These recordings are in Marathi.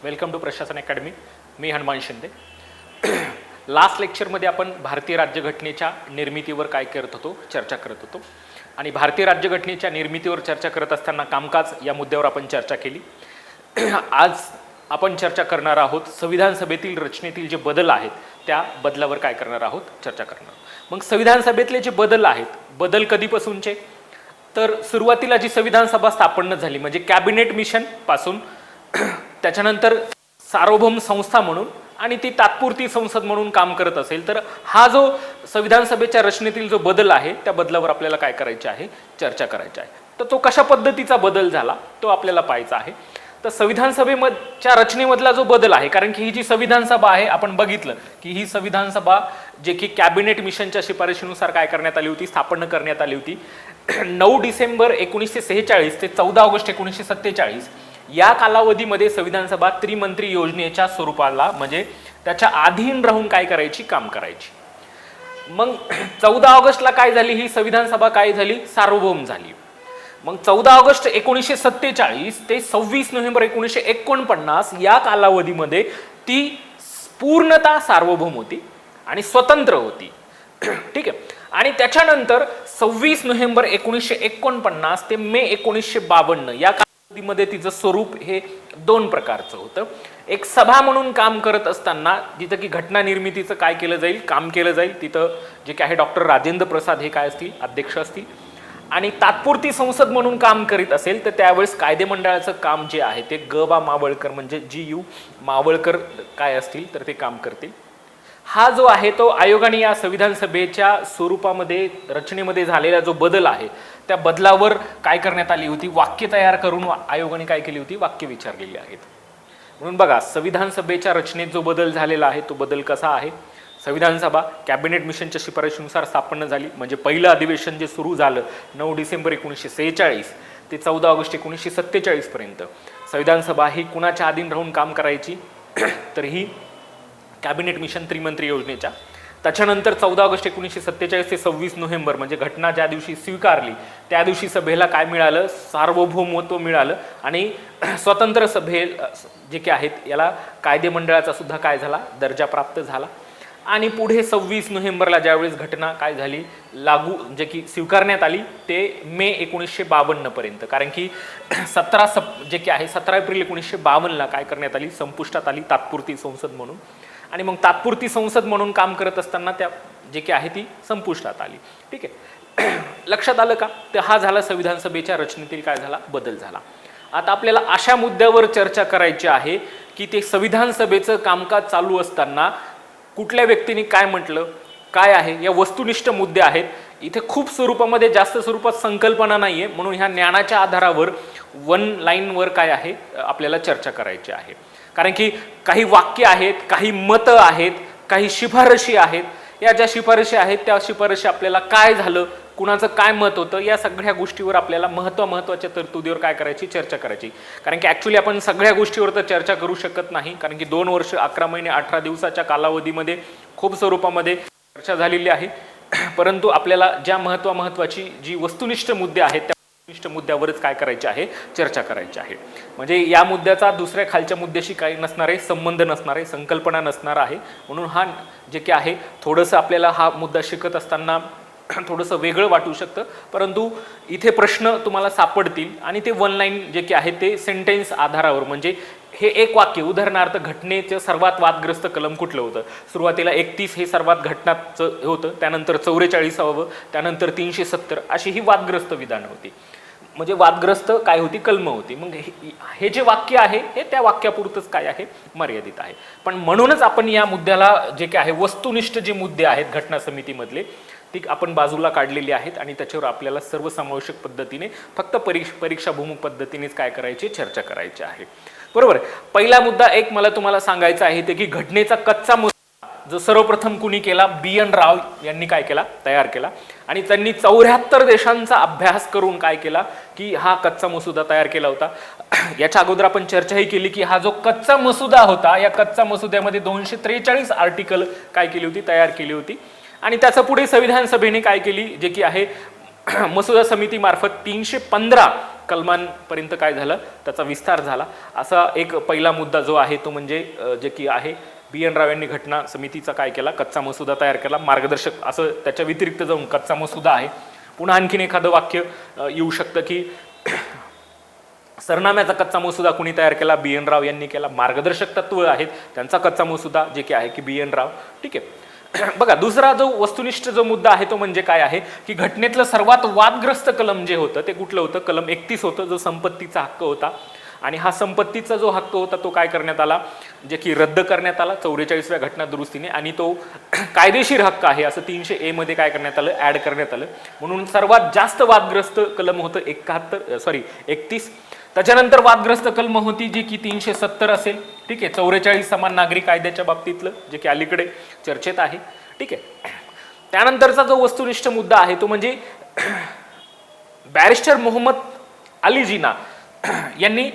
वेलकम टू प्रशासन अकॅडमी. मी हनुमान शिंदे. लास्ट लेक्चरमध्ये आपण भारतीय राज्यघटनेच्या निर्मितीवर काय करत होतो, चर्चा करत होतो. आणि भारतीय राज्यघटनेच्या निर्मितीवर चर्चा करत असताना कामकाज या मुद्द्यावर आपण चर्चा केली. आज आपण चर्चा करणार आहोत संविधान सभेतील रचनेतील जे बदल आहेत त्या बदलावर काय करणार आहोत, चर्चा करणार. मग संविधान सभेतले जे बदल आहेत, बदल कधीपासूनचे, तर सुरुवातीला जी संविधान सभा स्थापन झाली म्हणजे कॅबिनेट मिशन पासून, त्याच्यानंतर सार्वभौम संस्था म्हणून आणि ती तात्पुरती संसद म्हणून काम करत असेल, तर हा जो संविधान सभेच्या रचनेतील जो बदल आहे त्या बदलावर आपल्याला काय करायचे आहे, चर्चा करायची आहे. तर तो कशा पद्धतीचा बदल झाला तो आपल्याला पाहायचा आहे. तर संविधान सभेच्या रचनेमधला जो बदल आहे, कारण की ही जी संविधान सभा आहे आपण बघितलं की ही संविधान सभा जे की कॅबिनेट मिशनच्या शिफारशीनुसार काय करण्यात आली होती, स्थापन करण्यात आली होती. 9 डिसेंबर 1946 ते 14 ऑगस्ट 1947 या कालावधीमध्ये संविधान सभा त्रिमंत्री योजनेच्या स्वरूपाला म्हणजे त्याच्या अधीन राहून काय करायची, काम करायची. मग 14 ऑगस्टला काय झाली ही संविधान सभा, काय झाली, सार्वभौम झाली. मग 14 ऑगस्ट 1947 ते 26 नोव्हेंबर 1949 या कालावधीमध्ये ती पूर्णतः सार्वभौम होती आणि स्वतंत्र होती. ठीक आहे. आणि त्याच्यानंतर 26 नोव्हेंबर 1949 ते मे 1952 या कालावधीमध्ये तिचं स्वरूप हे दोन प्रकारचं होतं. एक सभा म्हणून काम करत असताना जिथं की घटना निर्मितीचं काय केलं जाईल, काम केलं जाईल, तिथं जे काय आहे डॉक्टर राजेंद्र प्रसाद हे काय असतील, अध्यक्ष असतील. आणि तात्पुरती संसद म्हणून काम करीत असेल तर त्यावेळेस कायदे मंडळाचं काम जे आहे ते ग.बा. मावळकर म्हणजे GU मावळकर काय असतील तर ते काम करतील. हा जो आहे तो आयोगाने या संविधान सभेच्या स्वरूपामध्ये रचनेमध्ये झालेला जो बदल आहे त्या बदलावर काय करण्यात आली होती, वाक्य तयार करून आयोगाने काय केली होती, वाक्य विचारलेली आहेत. म्हणून बघा संविधान सभेच्या रचनेत जो बदल झालेला आहे तो बदल कसा आहे. संविधान सभा कॅबिनेट मिशनच्या शिफारशीनुसार स्थापन झाली म्हणजे पहिलं अधिवेशन जे सुरू झालं 9 डिसेंबर 1946 ते 14 ऑगस्ट 1947 पर्यंत संविधान सभा ही कुणाच्या अधीन राहून काम करायची, तर ही कॅबिनेट मिशन त्रिमंत्री योजनेच्या. त्याच्यानंतर 14 ऑगस्ट 1947 ते 26 नोव्हेंबर म्हणजे घटना ज्या दिवशी स्वीकारली त्या दिवशी सभेला काय मिळालं, सार्वभौमत्व मिळालं आणि स्वतंत्र सभे जे काय आहेत याला कायदे मंडळाचा सुद्धा काय झाला, दर्जा प्राप्त झाला. आणि पुढे 26 नोव्हेंबरला ज्यावेळेस घटना काय झाली, लागू जे की स्वीकारण्यात आली ते मे 1952 पर्यंत, कारण की 17 एप्रिल 1952ला काय करण्यात आली, संपुष्टात आली तात्पुरती संसद म्हणून. आणि मग तात्पुरती संसद म्हणून काम करत असताना त्या जे की आहे ती संपुष्टात आली. ठीक आहे. लक्षात आलं का. तर हा झाला संविधान सभेच्या रचनेतील काय झाला, बदल झाला. आता आपल्याला अशा मुद्द्यावर चर्चा करायची आहे की ते संविधान सभेचं कामकाज चालू असताना कुठल्या व्यक्तीने काय म्हटलं, काय आहे, या वस्तुनिष्ठ मुद्दे आहेत. इथे खूप स्वरूपामध्ये जास्त स्वरूपात संकल्पना नाहीये, म्हणून ह्या ज्ञानाच्या आधारावर वन लाईनवर काय आहे आपल्याला चर्चा करायची आहे. कारण की काही वाक्य आहेत, काही मतं आहेत, काही शिफारशी आहेत. या ज्या शिफारशी आहेत त्या शिफारशी आपल्याला काय झालं, कुणाचं काय मत होतं, या सगळ्या गोष्टीवर आपल्याला महत्त्वाच्या तरतुदीवर काय करायची, चर्चा करायची. कारण की ॲक्च्युली आपण सगळ्या गोष्टीवर तर चर्चा करू शकत नाही, कारण की 2 वर्ष 11 महिने 18 दिवसाच्या कालावधीमध्ये खूप स्वरूपामध्ये चर्चा झालेली आहे. परंतु आपल्याला ज्या महत्त्वाची जी वस्तुनिष्ठ मुद्दे आहेत त्या वस्तुनिष्ठ मुद्द्यावरच काय करायचे आहे, चर्चा करायची आहे. म्हणजे या मुद्द्याचा दुसऱ्या खालच्या मुद्द्याशी काही नसणार आहे, संबंध नसणार आहे, संकल्पना नसणार आहे. म्हणून हा जे काय आहे थोडंसं आपल्याला हा मुद्दा शिकत असताना थोडंसं वेगळं वाटू शकतं, परंतु इथे प्रश्न तुम्हाला सापडतील आणि ते वन लाईन जे की आहे ते सेंटेन्स आधारावर, म्हणजे हे एक वाक्य, उदाहरणार्थ घटनेचं सर्वात वादग्रस्त कलम कुठलं होतं, सुरुवातीला 31 हे सर्वात घटनाचं होतं, त्यानंतर 44वे, त्यानंतर 370 अशी ही वादग्रस्त विधानं होती, म्हणजे वादग्रस्त काय होती, कलम होती. मग हे जे वाक्य आहे हे त्या वाक्यापुरतंच काय आहे, मर्यादित आहे. पण म्हणूनच आपण या मुद्द्याला जे काय आहे वस्तुनिष्ठ जे मुद्दे आहेत घटना समितीमधले ती आपण बाजूला काढलेली आहेत आणि त्याच्यावर आपल्याला सर्वसमावेशक पद्धतीने फक्त परीक्षाभिमुख पद्धतीनेच काय करायची, चर्चा करायची आहे. बरोबर. पहिला मुद्दा एक मला तुम्हाला सांगायचा आहे ते की घटनेचा कच्चा मसुदा जो सर्वप्रथम कुणी केला, BN राव यांनी काय केला, तयार केला. आणि त्यांनी 74 देशांचा अभ्यास करून काय केला की हा कच्चा मसुदा तयार केला होता. याच्या अगोदर आपण चर्चाही केली की हा जो कच्चा मसुदा होता या कच्चा मसुद्यामध्ये 243 आर्टिकल काय केली होती, तयार केली होती. आणि त्याचा पुढे संविधान सभेने काय केली, जे की आहे मसुदा समितीमार्फत 315 कलमांपर्यंत काय झालं, त्याचा विस्तार झाला. असा एक पहिला मुद्दा जो आहे तो म्हणजे जे की आहे BN राव यांनी घटना समितीचा काय केला, कच्चा मसुदा तयार केला. मार्गदर्शक असं त्याच्या व्यतिरिक्त जाऊन कच्चा मसुदा आहे. पुन्हा आणखीन एखादं वाक्य येऊ शकतं की सरनाम्याचा कच्चा मसुदा कुणी तयार केला, BN राव यांनी केला. मार्गदर्शक तत्व आहेत त्यांचा कच्चा मसुदा जे की आहे की BN राव. ठीक आहे. बघा, दुसरा जो वस्तुनिष्ठ जो मुद्दा आहे तो म्हणजे काय आहे की घटनेतलं सर्वात वादग्रस्त कलम जे होतं ते कुठलं होतं, कलम 31 होतं, जो संपत्तीचा हक्क होता. आणि हा संपत्तीचा जो हक्क होता तो काय करण्यात आला, जे की रद्द करण्यात आला 44व्या घटना दुरुस्तीने. आणि तो कायदेशीर हक्क आहे असं 300A मध्ये काय करण्यात आलं, ऍड करण्यात आलं. म्हणून सर्वात जास्त वादग्रस्त कलम होतं 31. त्याच्यानंतर वादग्रस्त कलम होती जी की 370 असेल. ठीक आहे. 44 समान नागरी कायद्याच्या बाबतीतलं जे की अलीकडे चर्चेत आहे. ठीक आहे. त्यानंतरचा जो वस्तुनिष्ठ मुद्दा आहे तो म्हणजे बॅरिस्टर मोहम्मद अली जिना यांनी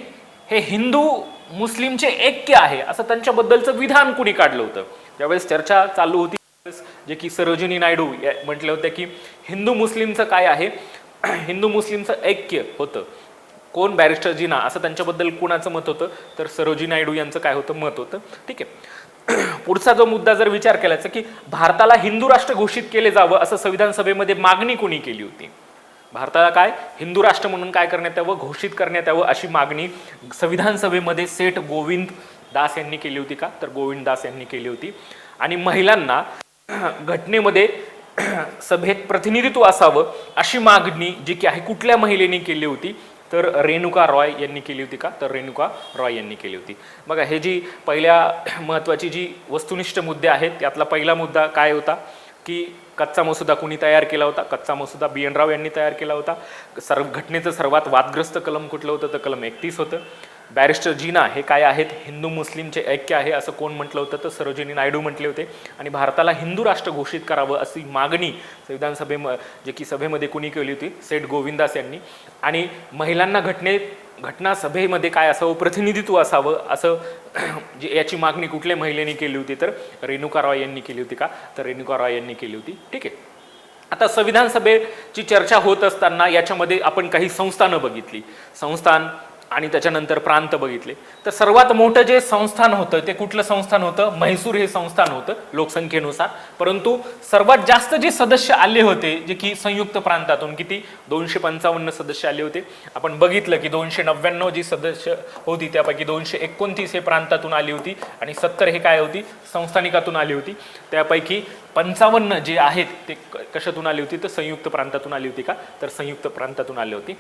हे हिंदू मुस्लिमचे ऐक्य आहे असं त्यांच्याबद्दलचं विधान कुणी काढलं होतं. ज्यावेळेस चर्चा चालू होती जे की सरोजिनी नायडू म्हटले होते की हिंदू मुस्लिमचं काय आहे, हिंदू मुस्लिमचं ऐक्य होतं. कोण, बॅरिस्टर जिना, असं त्यांच्याबद्दल कुणाचं मत होतं, तर सरोजिनी नायडू यांचं काय होतं, मत होतं. ठीक आहे. पुढचा जो मुद्दा जर विचार केलाचा की भारताला हिंदू राष्ट्र घोषित केले जावं असं संविधान सभेमध्ये मागणी कोणी केली होती, भारताला काय हिंदू राष्ट्र म्हणून काय करण्यात यावं, घोषित करण्यात यावं अशी मागणी संविधान सभेमध्ये सेठ गोविंद दास यांनी केली होती का, तर गोविंद दास यांनी केली होती. आणि महिलांना घटनेमध्ये सभेत प्रतिनिधित्व असावं अशी मागणी जी की आहे कुठल्या महिलेने केली होती, तर रेणुका रॉय यांनी केली होती का, तर रेणुका रॉय यांनी केली होती. बघा, हे जी पहिल्या महत्वाची जी वस्तुनिष्ठ मुद्दे आहेत त्यातला पहिला मुद्दा काय होता की कच्चा मसुदा कुणी तयार केला होता, कच्चा मसुदा BN राव यांनी तयार केला होता. घटनेचं सर्वात वादग्रस्त कलम कुठलं होतं, तर कलम 31 होतं. बॅरिस्टर जिना हे काय आहेत, हिंदू मुस्लिमचे ऐक्य आहे असं कोण म्हटलं होतं, तर सरोजिनी नायडू म्हटले होते. आणि भारताला हिंदू राष्ट्र घोषित करावं अशी मागणी संविधान जे की सभेमध्ये कुणी केली होती, सेठ गोविंदास यांनी. आणि महिलांना घटना सभेमध्ये काय असावं, प्रतिनिधित्व असावं असं याची मागणी कुठल्या महिलेने केली होती, तर रेणुका रॉय यांनी केली होती का, तर रेणुका रॉय यांनी केली होती. ठीक आहे. आता संविधान सभेची चर्चा होत असताना याच्यामध्ये आपण काही संस्थानं बघितली, संस्थान आणि त्याच्यानंतर प्रांत बघितले. तर सर्वात मोठं जे संस्थान होतं ते कुठलं संस्थान होतं, म्हैसूर हे संस्थान होतं लोकसंख्येनुसार. परंतु सर्वात जास्त जे सदस्य आले होते जे की संयुक्त प्रांतातून, किती, 255 सदस्य आले होते. आपण बघितलं की 299 जी सदस्य होती त्यापैकी 229 हे प्रांतातून आली होती आणि 70 हे काय होती, संस्थानिकातून आली होती. त्यापैकी 55 जे आहेत ते कशातून आली होती, तर संयुक्त प्रांतातून आली होती का, तर संयुक्त प्रांतातून आली होती.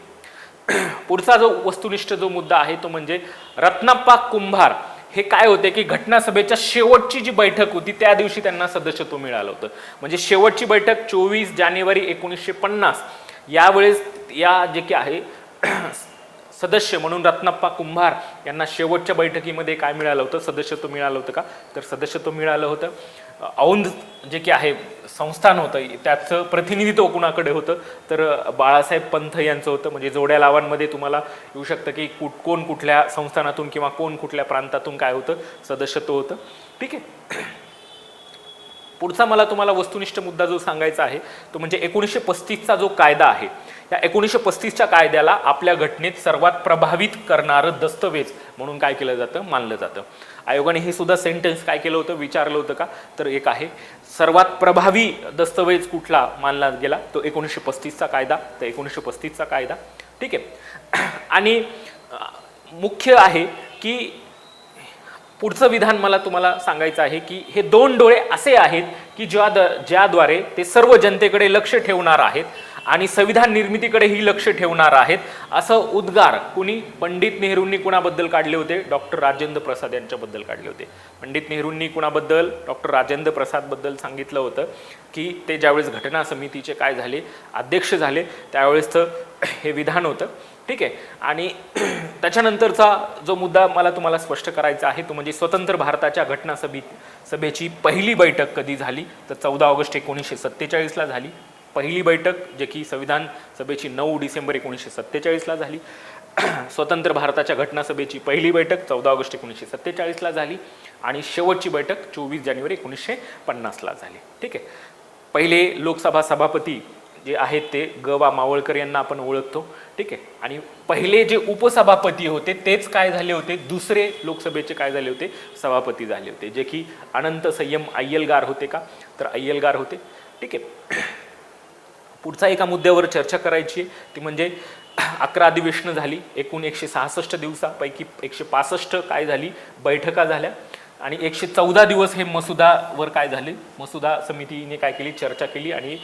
पुढचा जो वस्तुनिष्ठ जो मुद्दा आहे तो म्हणजे रत्नाप्पा कुंभार हे काय होते की घटना सभेच्या शेवटची जी बैठक होती त्या दिवशी त्यांना सदस्यत्व मिळालं होतं. म्हणजे शेवटची बैठक 24 जानेवारी 1950 यावेळेस या जे की आहे सदस्य म्हणून रत्नाप्पा कुंभार यांना शेवटच्या बैठकीमध्ये काय मिळालं होतं, सदस्यत्व मिळालं होतं का, तर सदस्यत्व मिळालं होतं. औंध जे की आहे संस्थान होतं त्याचं प्रतिनिधित्व कुणाकडे होतं, तर बाळासाहेब पंथ यांचं होतं. म्हणजे जोड्या लावांमध्ये तुम्हाला येऊ शकतं की कोण कुठल्या संस्थानातून किंवा कोण कुठल्या प्रांतातून काय होतं, सदस्यत्व होतं. ठीक आहे. पुढचा मला तुम्हाला वस्तुनिष्ठ मुद्दा जो सांगायचा आहे तो म्हणजे 1935चा जो कायदा आहे, या 1935च्या कायद्याला आपल्या घटनेत सर्वात प्रभावित करणारं दस्तवेज म्हणून काय केलं जातं, मानलं जातं. आयोगाने हे सुद्धा सेंटेन्स काय केलं होतं, विचारलं होतं का, तर एक आहे सर्वात प्रभावी दस्तवेज कुठला मानला गेला, तो 1935चा कायदा. तर 1935चा कायदा. ठीक आहे. आणि मुख्य आहे की पुढचं विधान मला तुम्हाला सांगायचं आहे की हे दोन डोळे असे आहेत की ज्याद्वारे ते सर्व जनतेकडे लक्ष ठेवणार आहेत आणि संविधान निर्मितीकडेही लक्ष ठेवणार आहेत, असं उद्गार कुणी, पंडित नेहरूंनी कुणाबद्दल काढले होते, डॉक्टर राजेंद्र प्रसाद यांच्याबद्दल काढले होते. पंडित नेहरूंनी कुणाबद्दल, डॉक्टर राजेंद्र प्रसाद बद्दल सांगितलं होतं की ते ज्यावेळेस घटना समितीचे काय झाले, अध्यक्ष झाले, त्यावेळेसचं हे विधान होतं. ठीक आहे. आणि त्याच्यानंतरचा जो मुद्दा मला तुम्हाला स्पष्ट करायचा आहे तो म्हणजे स्वतंत्र भारताच्या घटना सभेची पहिली बैठक कधी झाली, तर 14 ऑगस्ट 1947ला झाली. पहिली बैठक जे की संविधान सभेची 9 डिसेंबर 1947ला झाली. स्वतंत्र भारताच्या घटना सभेची पहिली बैठक 14 ऑगस्ट 1947ला झाली आणि शेवटची बैठक 24 जानेवारी 1950ला झाली. ठीक आहे. पहिले लोकसभा सभापती जे आहेत ते ग. मावळकर यांना आपण ओळखतो, ठीक आहे. आणि पहिले जे उपसभापती होते तेच काय झाले होते, दुसरे लोकसभेचे काय झाले होते, सभापती झाले होते, जे की अनंत संयम अय्यलगार होते का, तर अय्यलगार होते, ठीक आहे. पुढचा एका मुद्द्यावर चर्चा करायची ती म्हणजे 11 अधिवेशनं झाली, एकूण 166 दिवसापैकी 165 काय झाली, बैठका झाल्या आणि 114 दिवस हे मसुदावर काय झाले, मसुदा समितीने काय केली, चर्चा केली. आणि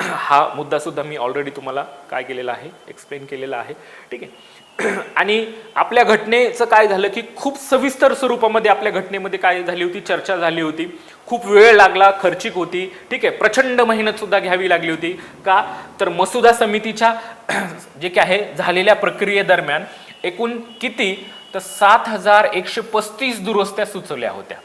हा मुद्दा सुद्धा मी ऑलरेडी तुम्हाला काय केलेला आहे, एक्सप्लेन केलेला आहे, ठीक आहे. आणि आपल्या घटनेचं काय झालं की खूप सविस्तर स्वरूपामध्ये आपल्या घटनेमध्ये काय झाली होती, चर्चा झाली होती, खूप वेळ लागला, खर्चिक होती, ठीक आहे. प्रचंड मेहनत सुद्धा घ्यावी लागली होती का, तर मसुदा समितीच्या जे काय आहे झालेल्या प्रक्रियेदरम्यान एकूण किती, तर 7135 दुरुस्त्या सुचवल्या होत्या.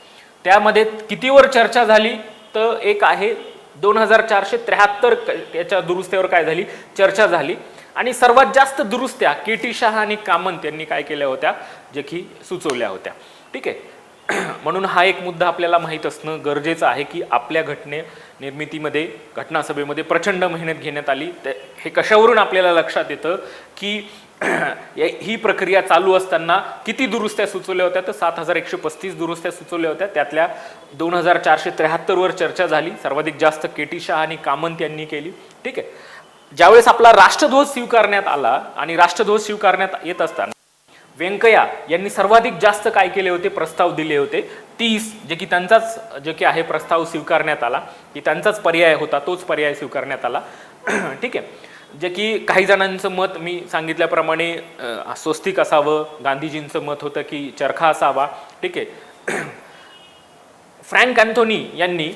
त्यामध्ये कितीवर चर्चा झाली, तर एक आहे 2473 याच्या दुरुस्त्यावर काय झाली, चर्चा झाली. आणि सर्वात जास्त दुरुस्त्या के.टी. शहा आणि कामंत यांनी काय केल्या होत्या, जे की सुचवल्या होत्या, ठीक आहे. म्हणून हा एक मुद्दा आपल्याला माहीत असणं गरजेचं आहे की आपल्या निर्मितीमध्ये घटनासभेमध्ये प्रचंड मेहनत घेण्यात आली. हे कशावरून आपल्याला लक्षात येतं की ही प्रक्रिया चालू असताना किती दुरुस्त्या सुचवल्या होत्या, तर 7135 दुरुस्त्या सुचवल्या होत्या. त्यातल्या 2473 वर चर्चा झाली, सर्वाधिक जास्त के.टी. शहा आणि कामंत यांनी केली, ठीक आहे. ज्यावेळेस आपला राष्ट्रध्वज स्वीकारण्यात आला आणि राष्ट्रध्वज स्वीकारण्यात येत असताना व्यंकय्या यांनी सर्वाधिक जास्त काय केले होते, प्रस्ताव दिले होते 30, जे की त्यांचाच जे की आहे प्रस्ताव स्वीकारण्यात आला, की त्यांचाच पर्याय होता, तोच पर्याय स्वीकारण्यात आला, ठीक आहे. जे की काही जणांचं मत मी सांगितल्याप्रमाणे स्वस्तिक असावं, गांधीजींचं मत होतं की चरखा असावा, ठीक आहे. फ्रँक अँथोनी यांनी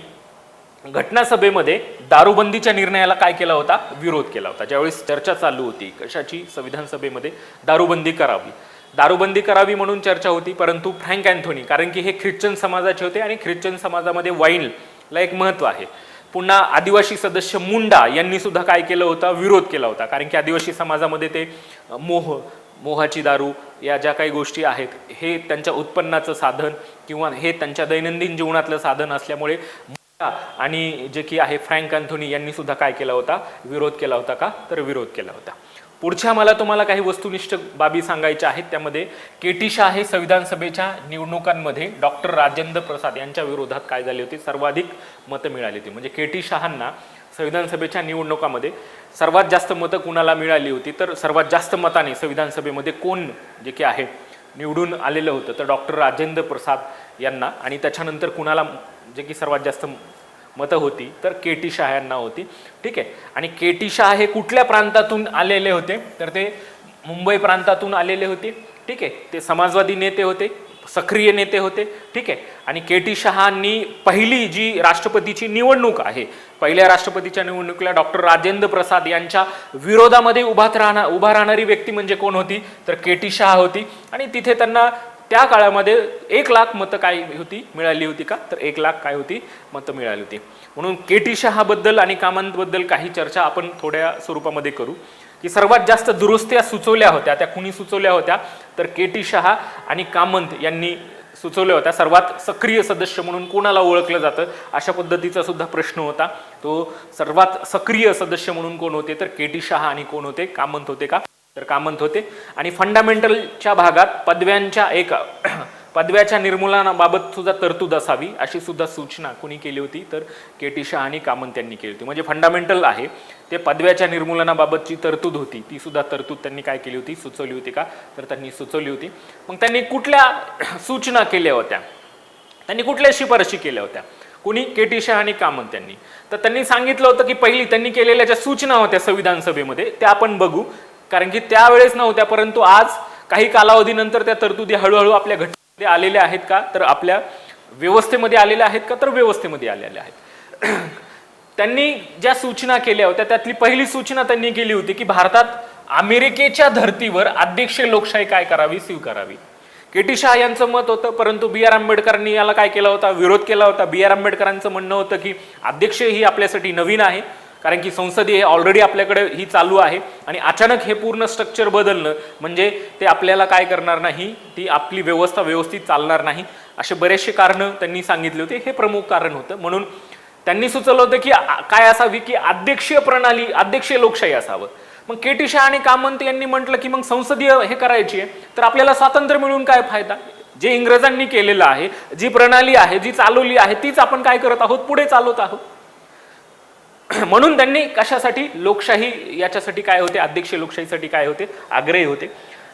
घटनासभेमध्ये दारूबंदीच्या निर्णयाला काय केला होता, विरोध केला होता. ज्यावेळेस चर्चा चालू होती कशाची, संविधान सभेमध्ये दारूबंदी करावी म्हणून चर्चा होती. परंतु फ्रँक अँथोनी, कारण की हे ख्रिश्चन समाजाचे होते आणि ख्रिश्चन समाजामध्ये वाईनला एक महत्त्व आहे. पुन्हा आदिवासी सदस्य मुंडा यांनी सुद्धा काय केलं होतं, विरोध केला होता. कारण की आदिवासी समाजामध्ये ते मोहाची दारू या ज्या काही गोष्टी आहेत हे त्यांच्या उत्पन्नाचं साधन किंवा हे त्यांच्या दैनंदिन जीवनातलं साधन असल्यामुळे आणि जे की आहे फ्रँक अँथोनी यांनी सुद्धा काय केला होता, विरोध केला होता का, तर विरोध केला होता. पुढच्या मला तुम्हाला काही वस्तुनिष्ठ बाबी सांगायच्या आहेत. त्यामध्ये के.टी. शहा हे संविधान सभेच्या निवडणुकांमध्ये डॉक्टर राजेंद्र प्रसाद यांच्या विरोधात काय झाली होती, सर्वाधिक मतं मिळाली होती. म्हणजे के.टी. शहांना संविधान सभेच्या निवडणुकामध्ये सर्वात जास्त मतं कुणाला मिळाली होती, तर सर्वात जास्त मताने संविधान सभेमध्ये कोण जे की आहे निवडून आलेलं होतं, तर डॉक्टर राजेंद्र प्रसाद यांना. आणि त्याच्यानंतर कुणाला जे की सर्वात जास्त मतं होती, तर के.टी. शहा यांना होती, ठीक आहे. आणि के.टी. शहा हे कुठल्या प्रांतातून आलेले होते, तर ते मुंबई प्रांतातून आलेले होते, ठीक आहे. ते समाजवादी नेते होते, सक्रिय नेते होते, ठीक आहे. आणि के.टी. शहांनी पहिली जी राष्ट्रपतीची निवडणूक आहे, पहिल्या राष्ट्रपतीच्या निवडणुकीला डॉक्टर राजेंद्र प्रसाद यांच्या विरोधामध्ये उभा राहणारी व्यक्ती म्हणजे कोण होती, तर के.टी. शहा होती. आणि तिथे त्यांना त्या काळामध्ये 1,00,000 मतं काय होती, मिळाली होती का, तर 1,00,000 काय होती, मतं मिळाली होती. म्हणून के.टी. शहाबद्दल आणि कामंतबद्दल काही चर्चा आपण थोड्या स्वरूपामध्ये करू. की सर्वात जास्त दुरुस्त्या सुचवल्या होत्या त्या कुणी सुचवल्या होत्या, तर के.टी. शहा आणि कामंत यांनी सुचवल्या होत्या. सर्वात सक्रिय सदस्य म्हणून कोणाला ओळखलं जातं, अशा पद्धतीचा सुद्धा प्रश्न होता. तो सर्वात सक्रिय सदस्य म्हणून कोण होते, तर के.टी. शहा आणि कोण होते, कामंत होते का, तर कामंत होते. आणि फंडामेंटलच्या भागात पदव्याच्या निर्मूलनाबाबत सुद्धा तरतूद असावी अशी सुद्धा सूचना कुणी केली होती, तर के.टी. शहा आणि कामंत यांनी केली होती. म्हणजे फंडामेंटल आहे ते पदव्याच्या निर्मूलनाबाबतची तरतूद होती, ती सुद्धा तरतूद त्यांनी काय केली होती, सुचवली होती का, तर त्यांनी सुचवली होती. मग त्यांनी कुठल्या सूचना केल्या होत्या, त्यांनी कुठल्या शिफारशी केल्या होत्या, कुणी, के.टी. शहा आणि कामंत यांनी. तर त्यांनी सांगितलं होतं की पहिली त्यांनी केलेल्या ज्या सूचना होत्या संविधान सभेमध्ये त्या आपण बघू, कारण की त्यावेळेस नव्हत्या, परंतु आज काही कालावधीनंतर त्या तरतुदी हळूहळू आपल्या घटनेमध्ये आलेल्या आहेत का, तर आपल्या व्यवस्थेमध्ये आलेल्या आहेत का, तर व्यवस्थेमध्ये आलेल्या आहेत. त्यांनी ज्या सूचना केल्या होत्या त्यातली पहिली सूचना त्यांनी केली होती की भारतात अमेरिकेच्या धर्तीवर अध्यक्षीय लोकशाही काय करावी, स्वीकारावी. के.टी. शहा यांचं मत होतं, परंतु बी.आर. आंबेडकरांनी याला काय केला होता, विरोध केला होता. बी.आर. आंबेडकरांचं म्हणणं होतं की अध्यक्ष ही आपल्यासाठी नवीन आहे, कारण की संसदीय ऑलरेडी आपल्याकडे ही चालू आहे आणि अचानक हे पूर्ण स्ट्रक्चर बदलणं म्हणजे ते आपल्याला काय करणार नाही, ती आपली व्यवस्था व्यवस्थित चालणार नाही, असे बरेचसे कारणं त्यांनी सांगितले होते. हे प्रमुख कारण होतं. म्हणून त्यांनी सुचवलं होतं की काय असावी की अध्यक्षीय प्रणाली, अध्यक्षीय लोकशाही असावं. मग के.टी. शहा आणि कामंत यांनी म्हटलं की मग संसदीय हे करायची आहे, तर आपल्याला स्वातंत्र्य मिळून काय फायदा? जे इंग्रजांनी केलेलं आहे, जी प्रणाली आहे, जी चालवली आहे, तीच आपण काय करत आहोत, पुढे चालवत आहोत. म्हणून त्यांनी कशासाठी, लोकशाही याच्यासाठी काय होते, अध्यक्षीय लोकशाहीसाठी काय होते, आग्रही होते.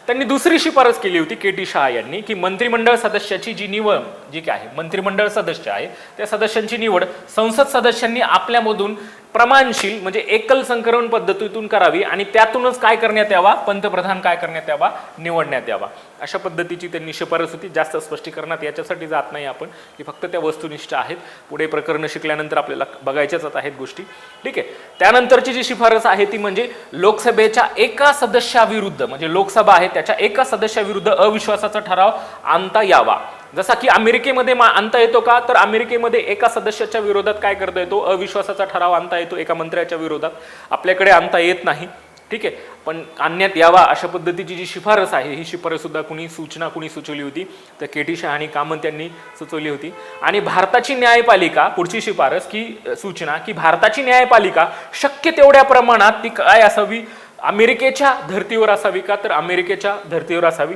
त्यांनी दुसरी शिफारस केली होती के.टी. शहा यांनी की मंत्रिमंडळ सदस्याची जी निवड जी काय आहे, मंत्रिमंडळ सदस्य आहे त्या सदस्यांची निवड संसद सदस्यांनी आपल्यामधून प्रमाणशील म्हणजे एकल संक्रमण पद्धतीतून करावी आणि त्यातूनच काय करण्यात यावा, पंतप्रधान काय करण्यात यावा, निवडण्यात यावा. अशा पद्धतीची त्यांनी शिफारस होती. जास्त स्पष्टीकरणात याच्यासाठी जात नाही आपण की फक्त त्या वस्तुनिष्ठ आहेत. पुढे प्रकरण शिकल्यानंतर आपल्याला बघायच्याच आहेत गोष्टी. ठीक आहे. त्यानंतरची जी शिफारस आहे ती म्हणजे लोकसभेच्या एका सदस्याविरुद्ध, म्हणजे लोकसभा आहे त्याच्या एका सदस्याविरुद्ध अविश्वासाचा ठराव आणता यावा. जसा की अमेरिकेमध्ये आणता येतो का, तर अमेरिकेमध्ये एका सदस्याच्या विरोधात काय करता येतो, अविश्वासाचा ठराव आणता येतो एका मंत्र्याच्या विरोधात. आपल्याकडे आणता येत नाही. ठीक आहे, पण आणण्यात यावा अशा पद्धतीची जी शिफारस आहे, ही शिफारस सुद्धा कुणी सुचवली होती, तर के.टी. शहा आणि कामत यांनी सुचवली होती. आणि भारताची न्यायपालिका, पुढची शिफारस की सूचना की भारताची न्यायपालिका शक्य तेवढ्या प्रमाणात ती काय असावी, अमेरिकेच्या धर्तीवर असावी का, तर अमेरिकेच्या धर्तीवर असावी.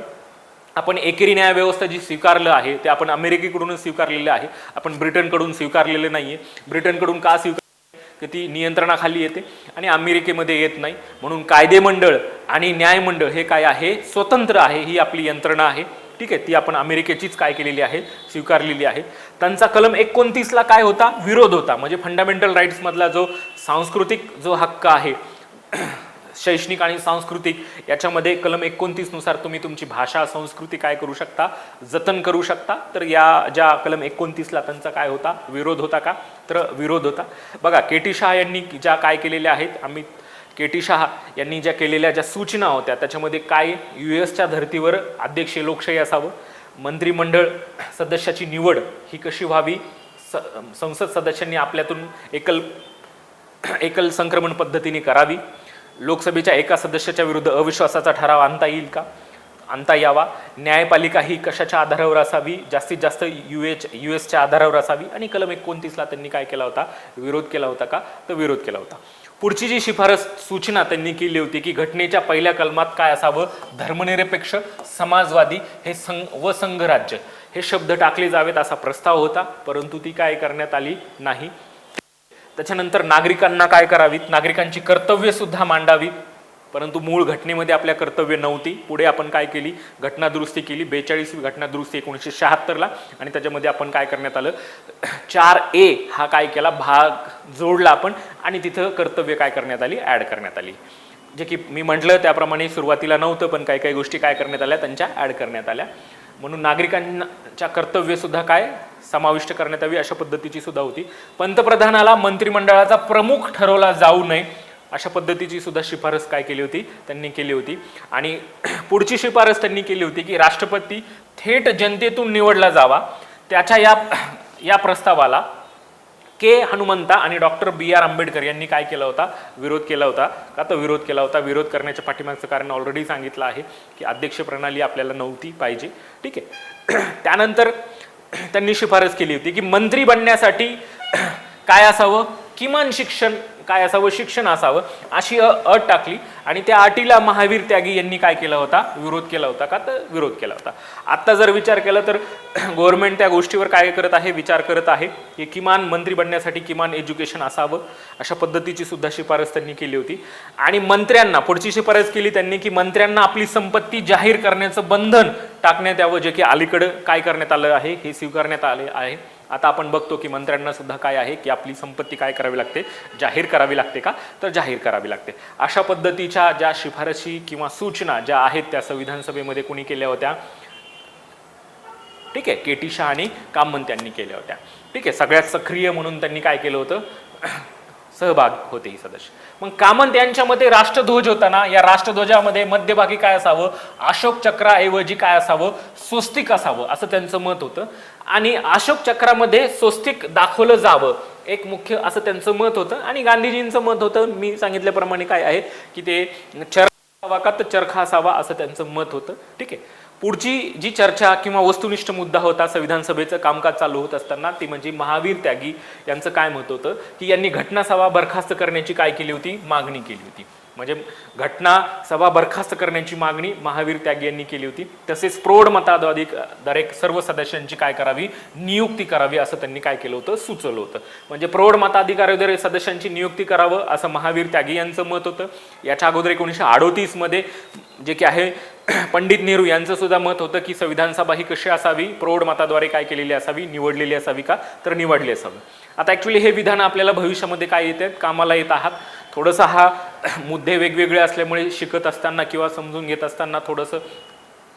आपण एकेरी न्याय व्यवस्था जी स्वीकारलं आहे ते आपण अमेरिकेकडूनच स्वीकारलेलं आहे, आपण ब्रिटनकडून स्वीकारलेलं नाहीये. ब्रिटनकडून का स्वीकार, की ती नियंत्रणाखाली येते आणि अमेरिकेमध्ये येत नाही. म्हणून कायदेमंडळ आणि न्यायमंडळ हे काय आहे, स्वतंत्र आहे, ही आपली यंत्रणा आहे. ठीक आहे, ती आपण अमेरिकेचीच काय केलेली आहे, स्वीकारलेली आहे. त्यांचा कलम 29ला काय होता, विरोध होता. म्हणजे फंडामेंटल राईट्स मधला जो सांस्कृतिक जो हक्क आहे, शैक्षणिक आणि सांस्कृतिक, याच्यामध्ये कलम 29 नुसार तुम्ही तुमची भाषा संस्कृती काय करू शकता, जतन करू शकता. तर या ज्या कलम 29ला त्यांचा काय होता, विरोध होता का, तर विरोध होता. बघा के.टी. शहा यांनी ज्या काय केलेल्या आहेत, के.टी. शहा यांनी ज्या केलेल्या ज्या सूचना होत्या त्याच्यामध्ये काय, US धर्तीवर अध्यक्षीय लोकशाही असावं, मंत्रिमंडळ सदस्याची निवड ही कशी व्हावी, संसद सदस्यांनी आपल्यातून एकल संक्रमण पद्धतीने करावी, लोकसभेच्या एका सदस्याच्या विरुद्ध अविश्वासाचा ठराव आणता येईल का, आणता यावा, न्यायपालिका ही कशाच्या आधारावर असावी, जास्तीत जास्त US आधारावर असावी. आणि कलम 29ला त्यांनी काय केला होता, विरोध केला होता का, तर विरोध केला होता. पुढची जी शिफारस सूचना त्यांनी केली होती की घटनेच्या पहिल्या कलमात काय असावं, धर्मनिरपेक्ष, समाजवादी हे व संघराज्य हे शब्द टाकले जावेत असा प्रस्ताव होता, परंतु ती काय करण्यात आली नाही. त्याच्यानंतर नागरिकांना काय करावीत, नागरिकांची कर्तव्य सुद्धा मांडावी, परंतु मूळ घटनेमध्ये आपल्या कर्तव्य नव्हती. पुढे आपण काय केली, घटना दुरुस्ती केली, 42वी घटना दुरुस्ती 1976ला. आणि त्याच्यामध्ये आपण काय करण्यात आलं, 4A हा काय केला, भाग जोडला आपण आणि तिथं कर्तव्य काय करण्यात आली, ऍड करण्यात आली. जे की मी म्हटलं त्याप्रमाणे सुरुवातीला नव्हतं, पण काही काही गोष्टी काय करण्यात आल्या, त्यांच्या ऍड करण्यात आल्या. म्हणून नागरिकांच्या कर्तव्य सुद्धा काय समाविष्ट करण्यात यावी अशा पद्धतीची सुद्धा होती. पंतप्रधानाला मंत्रिमंडळाचा प्रमुख ठरवला जाऊ नये अशा पद्धतीची सुद्धा शिफारस काय केली होती, त्यांनी केली होती. आणि पुढची शिफारस त्यांनी केली होती की राष्ट्रपती थेट जनतेतून निवडला जावा. त्याच्या या प्रस्तावाला के हनुमंता आणि डॉक्टर B.R. आंबेडकर यांनी काय केला होता, विरोध केला होता का, तर विरोध केला होता. विरोध करण्याच्या पाठीमागचं कारण ऑलरेडी सांगितलं आहे की अध्यक्ष प्रणाली आपल्याला नव्हती पाहिजे. ठीक आहे. त्यानंतर त्यांनी शिफारस केली होती की मंत्री बनण्यासाठी काय असावं, किमान शिक्षण काय असावं, शिक्षण असावं अशी अट टाकली. आणि त्या अटीला महावीर त्यागी यांनी काय केला होता, विरोध केला होता का, तर विरोध केला होता. आता जर विचार केला तर गव्हर्नमेंट त्या गोष्टीवर काय करत आहे, विचार करत आहे की किमान मंत्री बनण्यासाठी किमान एज्युकेशन असावं अशा पद्धतीची सुद्धा शिफारस त्यांनी केली होती. आणि मंत्र्यांना पुढची शिफारस केली त्यांनी की मंत्र्यांना आपली संपत्ती जाहीर करण्याचं बंधन टाकण्यात यावं, जे की अलीकडे काय करण्यात आलं आहे, हे स्वीकारण्यात आले आहे. आता आपण बघतो की मंत्र्यांना सुद्धा काय आहे की आपली संपत्ती काय करावी लागते, जाहीर करावी लागते का, तर जाहीर करावी लागते. अशा पद्धतीच्या ज्या शिफारशी किंवा सूचना ज्या आहेत त्या संविधान सभेमध्ये कोणी केल्या होत्या, ठीक आहे, के.टी. शहा आणि कामत यांनी केल्या होत्या. ठीक आहे, सगळ्यात सक्रिय म्हणून त्यांनी काय केलं होतं, सहभाग होते ही सदस्य. मग कामत यांच्या मते राष्ट्रध्वज होता ना, या राष्ट्रध्वजामध्ये मध्यभागी काय असावं, अशोक चक्राऐवजी काय असावं, स्वस्तिक असावं असं त्यांचं मत होतं. आणि अशोक चक्रामध्ये स्वस्तिक दाखवलं जावं एक मुख्य असं त्यांचं मत होतं. आणि गांधीजींचं मत होतं, मी सांगितल्याप्रमाणे काय आहे की ते चरखा असावा का, तर चरखा असावा असं त्यांचं मत होतं. ठीक आहे. पुढची जी चर्चा किंवा वस्तुनिष्ठ मुद्दा होता संविधान सभेचं कामकाज चालू होत असताना ती म्हणजे महावीर त्यागी यांचं काय मत होतं की यांनी घटनासभा बरखास्त करण्याची काय केली होती, मागणी केली होती. म्हणजे घटना सभा बरखास्त करण्याची मागणी महावीर त्यागी यांनी केली होती. तसेच प्रौढ मताद्वारे सर्व सदस्यांची काय करावी, नियुक्ती करावी असं त्यांनी काय केलं होतं, सुचवलं होतं. म्हणजे प्रौढ मताधिकाराद्वारे सदस्यांची नियुक्ती करावं असं महावीर त्यागी यांचं मत होतं. याच्या अगोदर 1938 मध्ये जे की आहे पंडित नेहरू यांचं सुद्धा मत होतं की संविधान सभा ही कशी असावी, प्रौढ मताद्वारे काय केलेली असावी, निवडलेली असावी का, तर निवडली असावी. आता ॲक्च्युली हे विधान आपल्याला भविष्यामध्ये काय येत आहेत, कामाला येत आहात. थोडंसं हा मुद्दे वेगवेगळे असल्यामुळे शिकत असताना किंवा समजून घेत असताना थोडंसं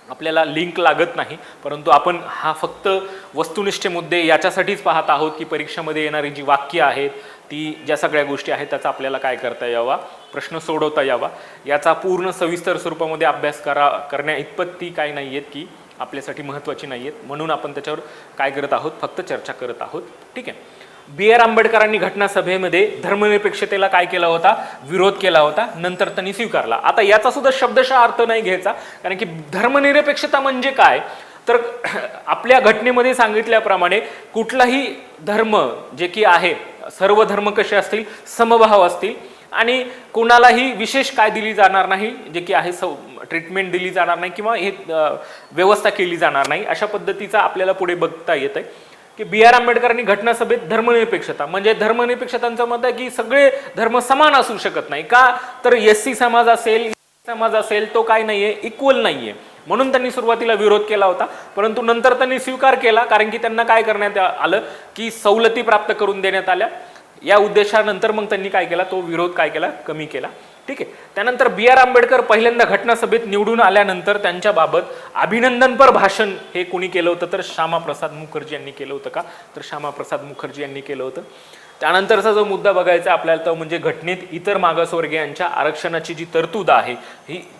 आपल्याला लिंक लागत नाही, परंतु आपण हा फक्त वस्तुनिष्ठ मुद्दे याच्यासाठीच पाहत आहोत की परीक्षेमध्ये येणारी जी वाक्य आहेत ती ज्या सगळ्या गोष्टी आहेत त्याचा आपल्याला काय करता यावा, प्रश्न सोडवता यावा. याचा पूर्ण सविस्तर स्वरूपामध्ये अभ्यास करण्या इतपत ती काय नाही आहेत की आपल्यासाठी महत्त्वाची नाही आहेत, म्हणून आपण त्याच्यावर काय करत आहोत, फक्त चर्चा करत आहोत. ठीक आहे. B.R. आंबेडकरांनी घटनासभेमध्ये धर्मनिरपेक्षतेला काय केला होता, विरोध केला होता, नंतर त्यांनी स्वीकारला. आता याचा सुद्धा शब्दशः अर्थ नाही घ्यायचा, कारण की धर्मनिरपेक्षता म्हणजे काय, तर आपल्या घटनेमध्ये सांगितल्याप्रमाणे कुठलाही धर्म जे की आहे, सर्व धर्म कसे असतील, समभाव असतील आणि कोणालाही विशेष काय दिली जाणार नाही, जे की आहे ट्रीटमेंट दिली जाणार नाही किंवा हे व्यवस्था केली जाणार नाही, अशा पद्धतीचा आपल्याला पुढे बघता येत आहे की B.R. आंबेडकरांनी घटनासभेत धर्मनिरपेक्षता म्हणजे धर्मनिरपेक्षतांचं मत आहे की सगळे धर्म समान असू शकत नाही का, तर SC समाज असेल तो काय नाहीये, इक्वल नाहीये, म्हणून त्यांनी सुरुवातीला विरोध केला होता. परंतु नंतर त्यांनी स्वीकार केला, कारण की त्यांना काय करण्यात आलं की सवलती प्राप्त करून देण्यात आल्या. या उद्देशानंतर मग त्यांनी काय केला, तो विरोध काय केला, कमी केला. ठीक आहे. त्यानंतर B.R. आंबेडकर पहिल्यांदा घटनासभेत निवडून आल्यानंतर त्यांच्याबाबत अभिनंदनपर भाषण हे कोणी केलं होतं, तर श्यामाप्रसाद मुखर्जी यांनी केलं होतं का, तर श्यामाप्रसाद मुखर्जी यांनी केलं होतं. त्यानंतरचा जो मुद्दा बघायचा आपल्याला तो म्हणजे घटनेत इतर मागासवर्गीयांच्या आरक्षणाची जी तरतूद आहे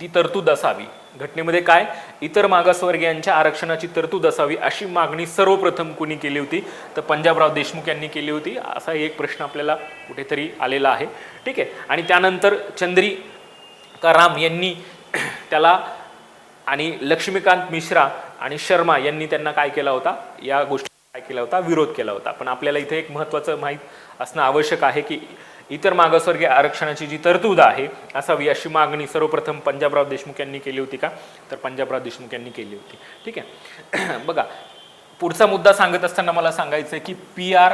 ती तरतूद असावी. घटनेमध्ये काय, इतर मागासवर्गीयांच्या आरक्षणाची तरतूद असावी अशी मागणी सर्वप्रथम कोणी केली होती, तर पंजाबराव देशमुख यांनी केली होती. असा एक प्रश्न आपल्याला कुठेतरी आलेला आहे. ठीक आहे. आणि त्यानंतर चंद्रिका राम यांनी त्याला आणि लक्ष्मीकांत मिश्रा आणि शर्मा यांनी त्यांना काय केला होता, या गोष्टी काय केला होता, विरोध केला होता. पण आपल्याला इथे एक महत्त्वाचं माहीत असणं आवश्यक आहे की इतर मागासवर्गीय आरक्षणाची जी तरतूद आहे असावी अशी मागणी सर्वप्रथम पंजाबराव देशमुख यांनी केली होती का, तर पंजाबराव देशमुख यांनी केली होती. ठीक आहे. बघा, पुढचा मुद्दा सांगत असताना मला सांगायचं की P.R.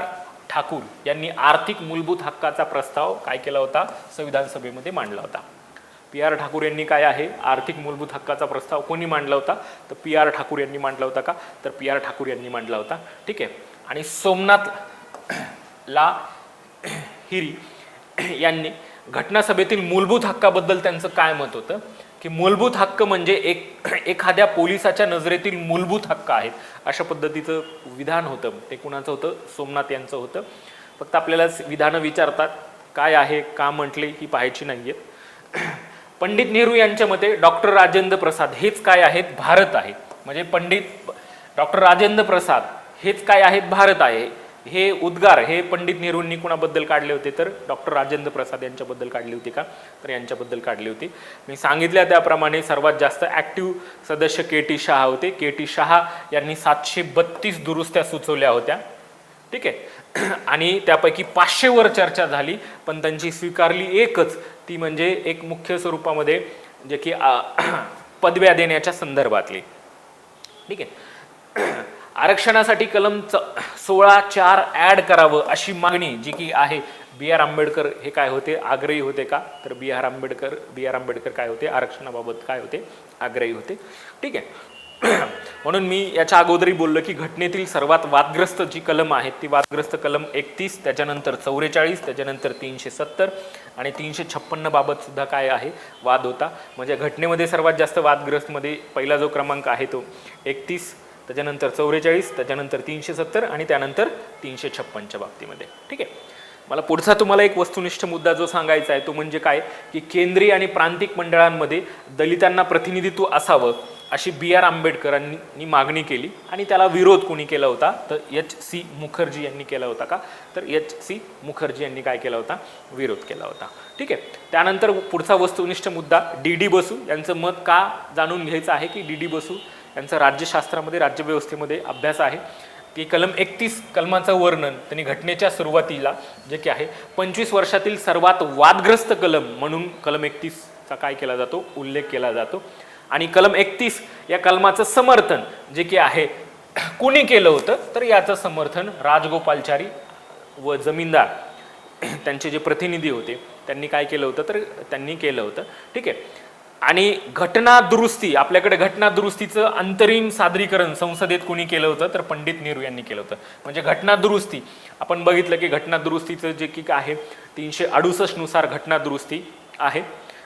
ठाकूर यांनी आर्थिक मूलभूत हक्काचा प्रस्ताव काय केला होता, संविधान सभेमध्ये मांडला होता. P.R. ठाकूर यांनी काय आहे, आर्थिक मूलभूत हक्काचा प्रस्ताव कोणी मांडला होता, तर P.R. ठाकूर यांनी मांडला होता का, तर P.R. ठाकूर यांनी मांडला होता. ठीक आहे. आणि सोमनाथ लाहिरी यांनी घटनासभेतील मूलभूत हक्काबद्दल त्यांचं काय मत होतं की मूलभूत हक्क म्हणजे एखाद्या पोलिसाच्या नजरेतील मूलभूत हक्क आहेत, अशा पद्धतीचं विधान होतं. ते कुणाचं होतं, सोमनाथ यांचं होतं. फक्त आपल्याला विधानं विचारतात, काय आहे, का म्हटले ही पाहायची नाहीये. पंडित नेहरू यांच्या मते डॉक्टर राजेंद्र प्रसाद हेच काय आहेत, भारत आहे. म्हणजे पंडित डॉक्टर राजेंद्र प्रसाद हेच काय आहेत, भारत आहे. हे उद्गार हे पंडित नेहरूंनी कुणाबद्दल काढले होते, तर डॉक्टर राजेंद्र प्रसाद यांच्याबद्दल काढली होती का, तर यांच्याबद्दल काढली होती. मी सांगितल्या त्याप्रमाणे सर्वात जास्त ॲक्टिव्ह सदस्य KT शहा होते. KT शहा यांनी 732 दुरुस्त्या सुचवल्या होत्या. ठीक आहे. आणि त्यापैकी 500 वर चर्चा झाली, पण त्यांची स्वीकारली एकच, ती म्हणजे एक मुख्य स्वरूपामध्ये जे की पदव्या देण्याच्या संदर्भातली. ठीक आहे. आरक्षणासाठी कलम 16(4) ॲड करावं अशी मागणी जी की आहे, B.R. आंबेडकर हे काय होते, आग्रही होते का, तर B.R. आंबेडकर काय होते, आरक्षणाबाबत काय होते, आग्रही होते. ठीक आहे. म्हणून मी याच्या अगोदरही बोललो की घटनेतील सर्वात वादग्रस्त जी कलम आहेत ती वादग्रस्त कलम 31, त्याच्यानंतर 44, त्याच्यानंतर 370 आणि 356 बाबत सुद्धा काय आहे, वाद होता. म्हणजे घटनेमध्ये सर्वात जास्त वादग्रस्त मध्ये पहिला जो क्रमांक आहे तो 31, त्याच्यानंतर 44, त्याच्यानंतर 370 आणि त्यानंतर 356च्या बाबतीमध्ये. ठीक आहे. मला पुढचा तुम्हाला एक वस्तुनिष्ठ मुद्दा जो सांगायचा आहे तो म्हणजे काय की केंद्रीय आणि प्रांतिक मंडळांमध्ये दलितांना प्रतिनिधित्व असावं अशी B.R. आंबेडकरांनी मागणी केली आणि त्याला विरोध कोणी केला होता, तर H.C. मुखर्जी यांनी केला होता का, तर H.C. मुखर्जी यांनी काय केला होता, विरोध केला होता. ठीक आहे. त्यानंतर पुढचा वस्तुनिष्ठ मुद्दा D.D. बसू यांचं मत का जाणून घ्यायचं आहे की D.D. बसू यांचा राज्यशास्त्रामध्ये राज्यव्यवस्थेमध्ये अभ्यास आहे की कलम 31 कलमाचं वर्णन त्यांनी घटनेच्या सुरुवातीला जे की आहे 25 वर्षातील सर्वात वादग्रस्त कलम म्हणून कलम 31चा काय केला जातो, उल्लेख केला जातो. आणि कलम 31 या कलमाचं समर्थन जे की आहे कुणी केलं होतं, तर याचं समर्थन राजगोपालचारी व जमीनदार त्यांचे जे प्रतिनिधी होते त्यांनी काय केलं होतं, तर त्यांनी केलं होतं. ठीक आहे. आणि घटना दुरुस्ती, आपल्याकडे घटना दुरुस्तीचं अंतरिम सादरीकरण संसदेत कुणी केलं होतं, तर पंडित नेहरू यांनी केलं होतं. म्हणजे घटना दुरुस्ती आपण बघितलं की घटना दुरुस्तीचं जे की आहे 368 नुसार घटना दुरुस्ती आहे.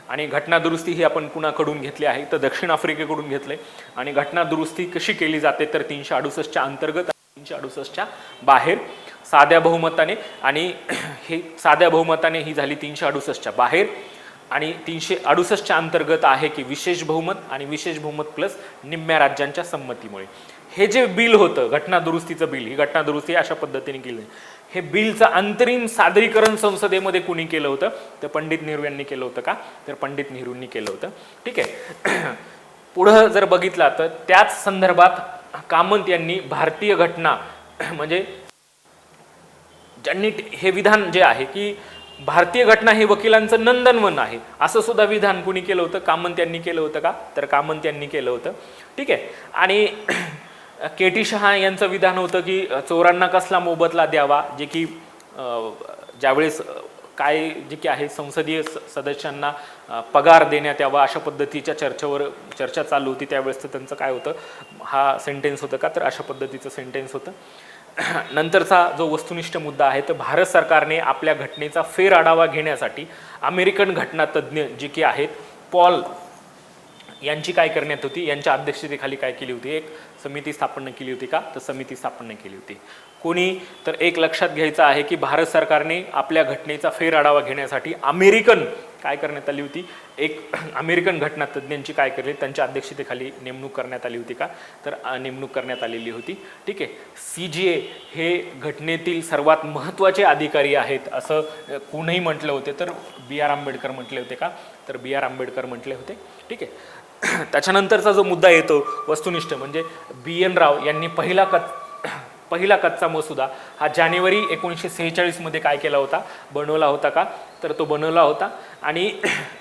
आणि घटना दुरुस्ती ही आपण कुणाकडून घेतली आहे, तर दक्षिण आफ्रिकेकडून घेतले. आणि घटना दुरुस्ती कशी केली जाते, तर 368च्या अंतर्गत 368च्या बाहेर साध्या बहुमताने. आणि हे साध्या बहुमताने ही झाली 368च्या बाहेर. आणि 368च्या अंतर्गत आहे की विशेष बहुमत, आणि विशेष बहुमत प्लस निम्म्या राज्यांच्या संमतीमुळे. हे जे बिल होतं घटना दुरुस्तीचं बिल, ही घटना दुरुस्ती अशा पद्धतीने केली. हे बिलचं अंतरिम सादरीकरण संसदेमध्ये कुणी केलं होतं, तर पंडित नेहरू यांनी केलं होतं का, तर पंडित नेहरूंनी केलं होतं. ठीक आहे. पुढं जर बघितला तर त्याच संदर्भात कामत यांनी भारतीय घटना म्हणजे ज्यांनी हे विधान जे आहे की भारतीय घटना हे वकिलांचं नंदनवन आहे, असं सुद्धा विधान कुणी केलं होतं, कामत यांनी केलं होतं का, तर कामत यांनी केलं होतं. ठीक आहे. आणि के.टी. शहा यांचं विधान होतं की चोरांना कसला मोबदला द्यावा, जे की ज्यावेळेस काय जे की आहे संसदीय सदस्यांना पगार देण्यात यावा अशा पद्धतीच्या चर्चा चालू होती त्यावेळेस. तर त्यांचं काय होतं, हा सेंटेन्स होतं का, तर अशा पद्धतीचं सेंटेन्स होतं. नंतरचा जो वस्तुनिष्ठ मुद्दा आहे, तर भारत सरकारने आपल्या घटनेचा फेरआढावा घेण्यासाठी अमेरिकन घटनातज्ञ जे की आहेत पॉल यांची काय करण्यात होती, यांच्या अध्यक्षतेखाली काय केली होती, एक समिती स्थापन केली होती का, तर समिती स्थापन केली होती. कोणी, तर एक लक्षात घ्यायचं आहे की भारत सरकारने आपल्या घटनेचा फेरआढावा घेण्यासाठी अमेरिकन काय करण्यात आली होती, एक अमेरिकन घटनातज्ञांची काय केली, त्यांच्या अध्यक्षतेखाली नेमणूक करण्यात आली होती का, तर नेमणूक करण्यात आलेली होती. ठीक आहे. CJA हे घटनेतील सर्वात महत्त्वाचे अधिकारी आहेत असं कोणीही म्हटलं होते, तर B.R. आंबेडकर म्हटले होते का, तर B.R. आंबेडकर म्हटले होते. ठीक आहे. त्याच्यानंतरचा जो मुद्दा येतो वस्तुनिष्ठ म्हणजे B.N. राव यांनी पहिला कच्चा मसुदा हा जानेवारी 1946 मध्ये काय केला होता, बनवला होता का, तर तो बनवला होता. आणि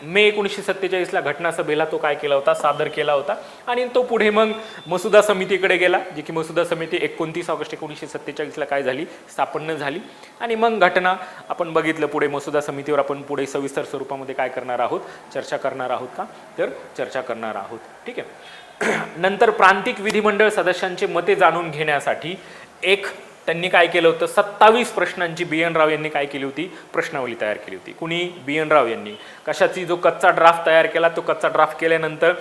मे 1947ला घटनासभेला तो काय केला होता, सादर केला होता. आणि तो पुढे मग मसुदा समितीकडे गेला, जी की मसुदा समिती 29 ऑगस्ट 1947ला काय झाली, स्थापन झाली. आणि मग घटना आपण बघितलं पुढे मसुदा समितीवर आपण पुढे सविस्तर स्वरूपामध्ये काय करणार आहोत, चर्चा करणार आहोत का, तर चर्चा करणार आहोत. ठीक आहे. नंतर प्रांतिक विधिमंडळ सदस्यांचे मते जाणून घेण्यासाठी एक त्यांनी काय केलं होतं, 27 प्रश्नांची B.N. राव यांनी काय केली होती, प्रश्नावली तयार केली होती. कुणी, B.N. राव यांनी. कशाची, जो कच्चा ड्राफ्ट तयार केला, तो कच्चा ड्राफ्ट केल्यानंतर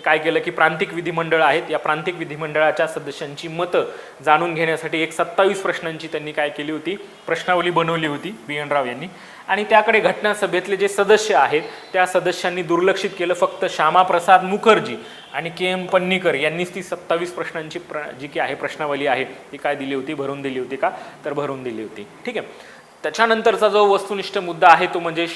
काय केलं की प्रांतिक विधिमंडळ आहेत, या प्रांतिक विधिमंडळाच्या सदस्यांची मतं जाणून घेण्यासाठी एक 27 प्रश्नांची त्यांनी काय केली होती, प्रश्नावली बनवली होती B.N. राव यांनी. आणि त्याकडे घटनासभेतले जे सदस्य आहेत त्या सदस्यांनी दुर्लक्षित केलं. फक्त श्यामाप्रसाद मुखर्जी आणि K.M. पन्नीकर यांनीच ती 27 प्रश्नांची जी की आहे प्रश्नावली आहे ती काय दिली होती, भरून दिली होती का, तर भरून दिली होती. ठीक आहे. त्याच्यानंतरचा जो वस्तुनिष्ठ मुद्दा आहे तो म्हणजे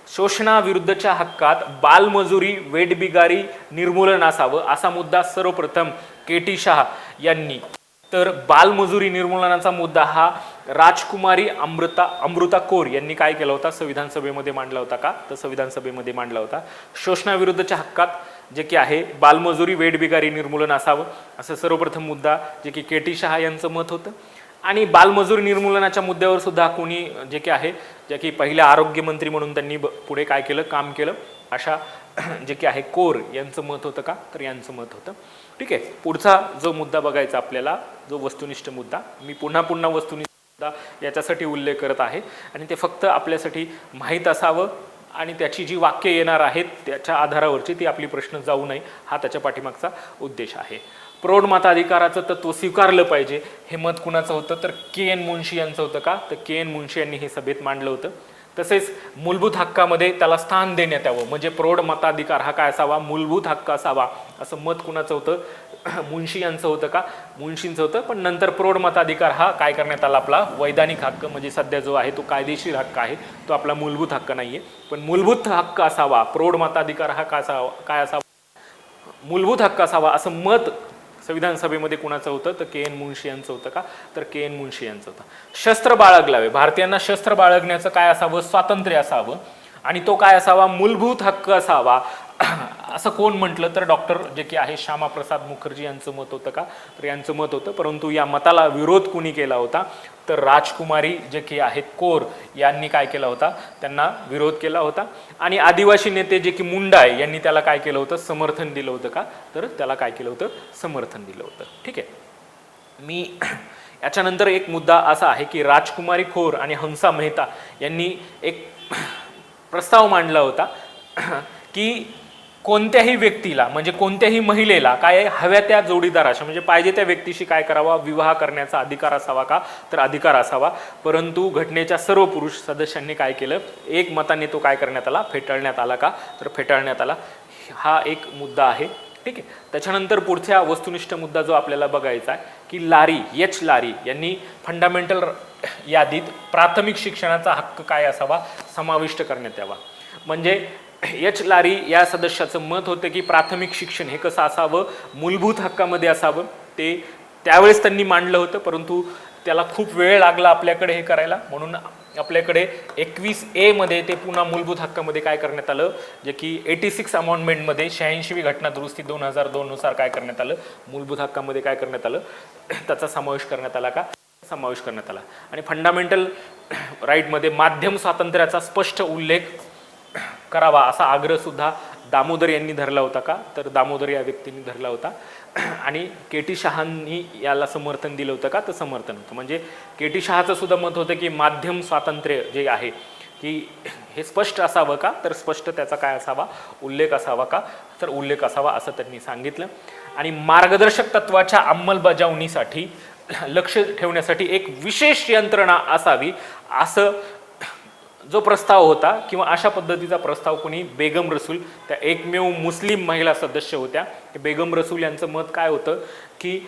शोषणाविरुद्धच्या हक्कात बालमजुरी वेठबिगारी निर्मूलन असावं असा मुद्दा सर्वप्रथम के.टी. शहा यांनी. तर बालमजुरी निर्मूलनाचा मुद्दा हा राजकुमारी अमृता कौर यांनी काय केला होता, संविधान सभेमध्ये मांडला होता का, तर संविधान सभेमध्ये मांडला होता. शोषणाविरुद्धच्या हक्कात जे की आहे बालमजुरी वेठबिगारी निर्मूलन असावं असं सर्वप्रथम मुद्दा जे की के.टी. शहा यांचं मत होतं. आणि बालमजुरी निर्मूलनाच्या मुद्द्यावर सुद्धा कोणी जे की आहे, जे की पहिल्या आरोग्यमंत्री म्हणून त्यांनी पुढे काय केलं, काम केलं, अशा जे की आहे कौर यांचं मत होतं का, तर यांचं मत होतं. ठीक आहे. पुढचा जो मुद्दा बघायचा आपल्याला, जो वस्तुनिष्ठ मुद्दा, मी पुन्हा वस्तुनिष्ठ मुद्दा याच्यासाठी उल्लेख करत आहे आणि ते फक्त आपल्यासाठी माहीत असावं आणि त्याची जी वाक्य येणार आहेत त्याच्या आधारावरची ती आपली प्रश्न जाऊ नये, हा त्याच्या पाठीमागचा उद्देश आहे. प्रौढ मताधिकाराचं तत्व स्वीकारलं पाहिजे हे मत कुणाचं होतं, तर K.N. मुन्शी यांचं होतं का, तर K.N. मुन्शी यांनी हे सभेत मांडलं होतं. तसेच मूलभूत हक्कामध्ये त्याला स्थान देण्यात यावं, म्हणजे प्रौढ मताधिकार हा काय असावा, मूलभूत हक्क असावा असं मत कुणाचं होतं, मुन्शी यांचं होतं का, मुन्शींचं होतं. पण नंतर प्रौढ मताधिकार हा काय करण्यात आला, आपला वैधानिक हक्क म्हणजे सध्या जो आहे तो कायदेशीर हक्क आहे, तो आपला मूलभूत हक्क नाहीये. पण मूलभूत हक्क असावा, प्रौढ मताधिकार हा काय असावा, मूलभूत हक्क असावा असं मत संविधान सभेमध्ये कुणाचं होतं तर के एन मुन्शी यांचं होतं का तर के एन मुन्शी यांचं होतं. शस्त्र बाळगलावे, भारतीयांना शस्त्र बाळगण्याचं काय असावं स्वातंत्र्य असावं आणि तो काय असावा मूलभूत हक्क असावा असं कोण म्हटलं तर डॉक्टर जे की आहे श्यामाप्रसाद मुखर्जी यांचं मत होतं का तर यांचं मत होतं. परंतु या मताला विरोध कुणी केला होता तर राजकुमारी जे की आहेत कौर यांनी काय केला होता त्यांना विरोध केला होता. आणि आदिवासी नेते जे की मुंडा आहे यांनी त्याला काय केलं होतं समर्थन दिलं होतं का तर त्याला काय केलं होतं समर्थन दिलं होतं. ठीक आहे. मी याच्यानंतर एक मुद्दा असा आहे की राजकुमारी कौर आणि हंसा मेहता यांनी एक प्रस्ताव मांडला होता की कोणत्याही व्यक्तीला म्हणजे कोणत्याही महिलेला काय हव्या त्या जोडीदाराशी म्हणजे पाहिजे त्या व्यक्तीशी काय करावा विवाह करण्याचा अधिकार असावा का तर अधिकार असावा. परंतु घटनेच्या सर्व पुरुष सदस्यांनी काय केलं एक मताने तो काय करण्यात आला फेटाळण्यात आला का तर फेटाळण्यात आला. हा एक मुद्दा आहे. ठीक आहे. त्याच्यानंतर पुढच्या वस्तुनिष्ठ मुद्दा जो आपल्याला बघायचा आहे की लारी एच लारी यांनी फंडामेंटल यादीत प्राथमिक शिक्षणाचा हक्क काय असावा समाविष्ट करण्यात यावा. म्हणजे एच लारी या सदस्याचं मत होतं की प्राथमिक शिक्षण हे कसं असावं मूलभूत हक्कामध्ये असावं. ते त्यावेळेस त्यांनी मांडलं होतं परंतु त्याला खूप वेळ लागला आपल्याकडे हे करायला म्हणून आपल्याकडे 21A मध्ये ते पुन्हा मूलभूत हक्कामध्ये काय करण्यात आलं जे की 86 अमेंडमेंटमध्ये 86वी घटना दुरुस्ती 2002 नुसार काय करण्यात आलं मूलभूत हक्कामध्ये काय करण्यात आलं त्याचा समावेश करण्यात आला का समावेश करण्यात आला. आणि फंडामेंटल राईटमध्ये माध्यम स्वातंत्र्याचा स्पष्ट उल्लेख करावा असा आग्रह सुद्धा दामोदर यांनी धरला होता का तर दामोदर या व्यक्तींनी धरला होता. आणि के टी शहांनी याला समर्थन दिलं होतं का तर समर्थन होतं. म्हणजे के टी शहाचं सुद्धा मत होतं की माध्यम स्वातंत्र्य जे आहे की हे स्पष्ट असावं का तर स्पष्ट त्याचा काय असावा उल्लेख असावा का तर उल्लेख असावा असं त्यांनी सांगितलं. आणि मार्गदर्शक तत्वाच्या अंमलबजावणीसाठी लक्ष ठेवण्यासाठी एक विशेष यंत्रणा असावी असं जो प्रस्ताव होता किंवा अशा पद्धतीचा प्रस्ताव कोणी बेगम रसूल त्या एकमेव मुस्लिम महिला सदस्य होत्या. बेगम रसूल यांचं मत काय होतं की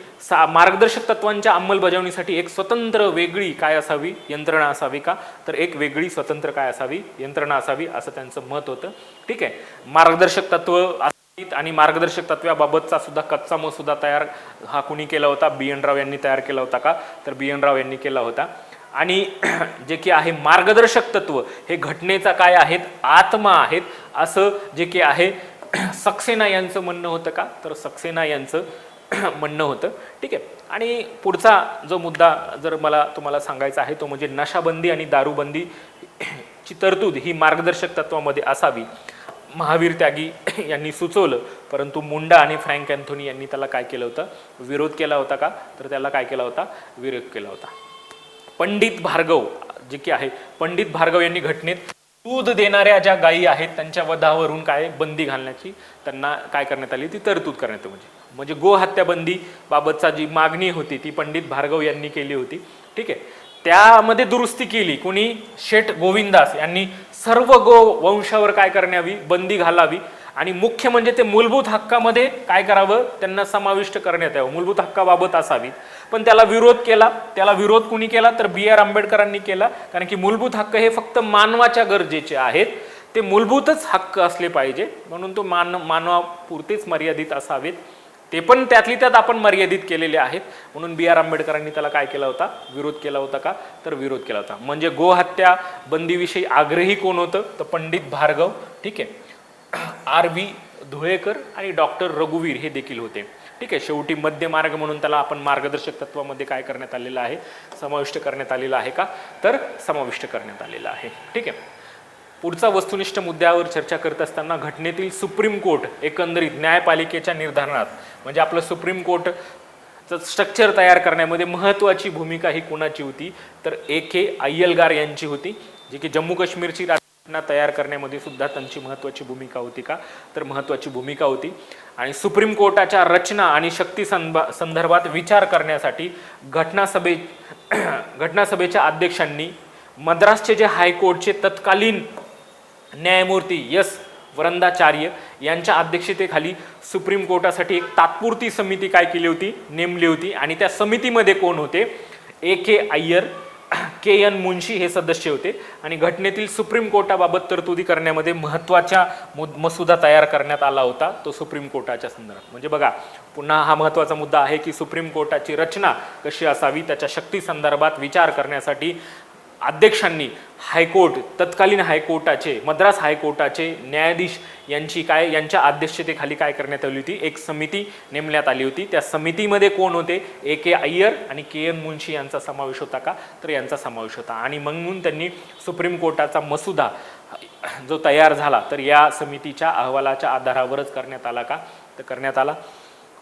मार्गदर्शक तत्वांच्या अंमलबजावणीसाठी एक स्वतंत्र वेगळी काय असावी यंत्रणा असावी का तर एक वेगळी स्वतंत्र काय असावी यंत्रणा असावी असं त्यांचं मत होतं. ठीक आहे. मार्गदर्शक तत्व आणि मार्गदर्शक तत्वाबाबतचा सुद्धा कच्चा मसुदा तयार हा कुणी केला होता बी एन राव यांनी तयार केला होता का तर बी एन राव यांनी केला होता. आणि जे की आहे मार्गदर्शक तत्व हे घटनेचा काय आहेत आत्मा आहेत असं जे की आहे सक्सेना यांचं म्हणणं होतं का तर सक्सेना यांचं म्हणणं होतं. ठीक आहे. आणि पुढचा जो मुद्दा जर मला तुम्हाला सांगायचा आहे तो म्हणजे नशाबंदी आणि दारूबंदीची तरतूद ही मार्गदर्शक तत्वामध्ये असावी महावीर त्यागी यांनी सुचवलं. परंतु मुंडा आणि फ्रँक अँथोनी यांनी त्याला काय केलं होतं विरोध केला होता का तर त्याला काय केला होता विरोध केला होता. पंडित भार्गव जे की आहे पंडित भार्गव यांनी घटनेत दूध देणाऱ्या ज्या गायी आहेत त्यांच्या वधावरून काय बंदी घालण्याची त्यांना काय करण्यात आली ती तरतूद करण्यात म्हणजे गो हत्या बंदी बाबतचा जी मागणी होती ती पंडित भार्गव यांनी केली होती. ठीक आहे. त्यामध्ये दुरुस्ती केली कोणी शेठ गोविंदास यांनी सर्व गो वंशावर काय करण्यावी बंदी घालावी आणि मुख्य म्हणजे ते मूलभूत हक्कामध्ये काय करावं त्यांना समाविष्ट करण्यात यावं मूलभूत हक्काबाबत असावी. पण त्याला विरोध केला. त्याला विरोध कुणी केला तर बी आर आंबेडकरांनी केला. कारण की मूलभूत हक्क हे फक्त मानवाच्या गरजेचे आहेत ते मूलभूतच हक्क असले पाहिजे म्हणून तो मानवापुरतेच मर्यादित असावेत ते पण त्यातली त्यात आपण मर्यादित केलेले आहेत म्हणून बी आर आंबेडकरांनी त्याला काय केला होता विरोध केला होता का तर विरोध केला होता. म्हणजे गोहत्या बंदीविषयी आग्रही कोण होतं तर पंडित भार्गव. ठीक आहे. आर व्ही धुळेकर आणि डॉक्टर रघुवीर हे देखील होते. ठीक आहे. शेवटी मध्यमार्ग म्हणून त्याला आपण मार्गदर्शक तत्वामध्ये काय करण्यात आलेलं आहे समाविष्ट करण्यात आलेलं आहे का तर समाविष्ट करण्यात आलेलं आहे. ठीक आहे. पुढचा वस्तुनिष्ठ मुद्द्यावर चर्चा करत असताना घटनेतील सुप्रीम कोर्ट एकंदरीत न्यायपालिकेच्या निर्धारणात म्हणजे आपलं सुप्रीम कोर्टचं स्ट्रक्चर तयार करण्यामध्ये महत्त्वाची भूमिका ही कोणाची होती तर A.K. अय्यलगार यांची होती जे की जम्मू काश्मीरची राज्यघटना तयार करण्यामध्ये सुद्धा त्यांची महत्त्वाची भूमिका होती का तर महत्त्वाची भूमिका होती. आणि सुप्रीम कोर्टाच्या रचना आणि शक्ती संदर्भात विचार करण्यासाठी घटनासभेच्या अध्यक्षांनी मद्रासचे जे हायकोर्टचे तत्कालीन न्यायमूर्ती एस वरंदाचार्य यांच्या अध्यक्षतेखाली सुप्रीम कोर्टासाठी एक तात्पुरती समिती काय केली होती नेमली होती. आणि त्या समितीमध्ये कोण होते A.K. अय्यर के.एन. मुन्शी हे सदस्य होते आणि घटनेतील सुप्रीम कोर्टाबाबत तरतुदी करण्यामध्ये महत्त्वाचा मसुदा तयार करण्यात आला होता तो सुप्रीम कोर्टाच्या संदर्भात. म्हणजे बघा पुन्हा हा महत्त्वाचा मुद्दा आहे की सुप्रीम कोर्टाची रचना कशी असावी त्याच्या शक्ती संदर्भात विचार करण्यासाठी अध्यक्षांनी हायकोर्ट तत्कालीन हायकोर्टाचे मद्रास हायकोर्टाचे न्यायाधीश यांच्या अध्यक्षतेखाली काय करण्यात आली होती, एक समिती नेमण्यात आली होती. त्या समितीमध्ये कोण होते, A.K. अय्यर आणि के.एन. मुन्शी यांचा समावेश होता का, तर यांचा समावेश होता. आणि म्हणून त्यांनी सुप्रीम कोर्टाचा मसुदा जो तयार झाला तर या समितीच्या अहवालाच्या आधारावरच करण्यात आला का, तर करण्यात आला.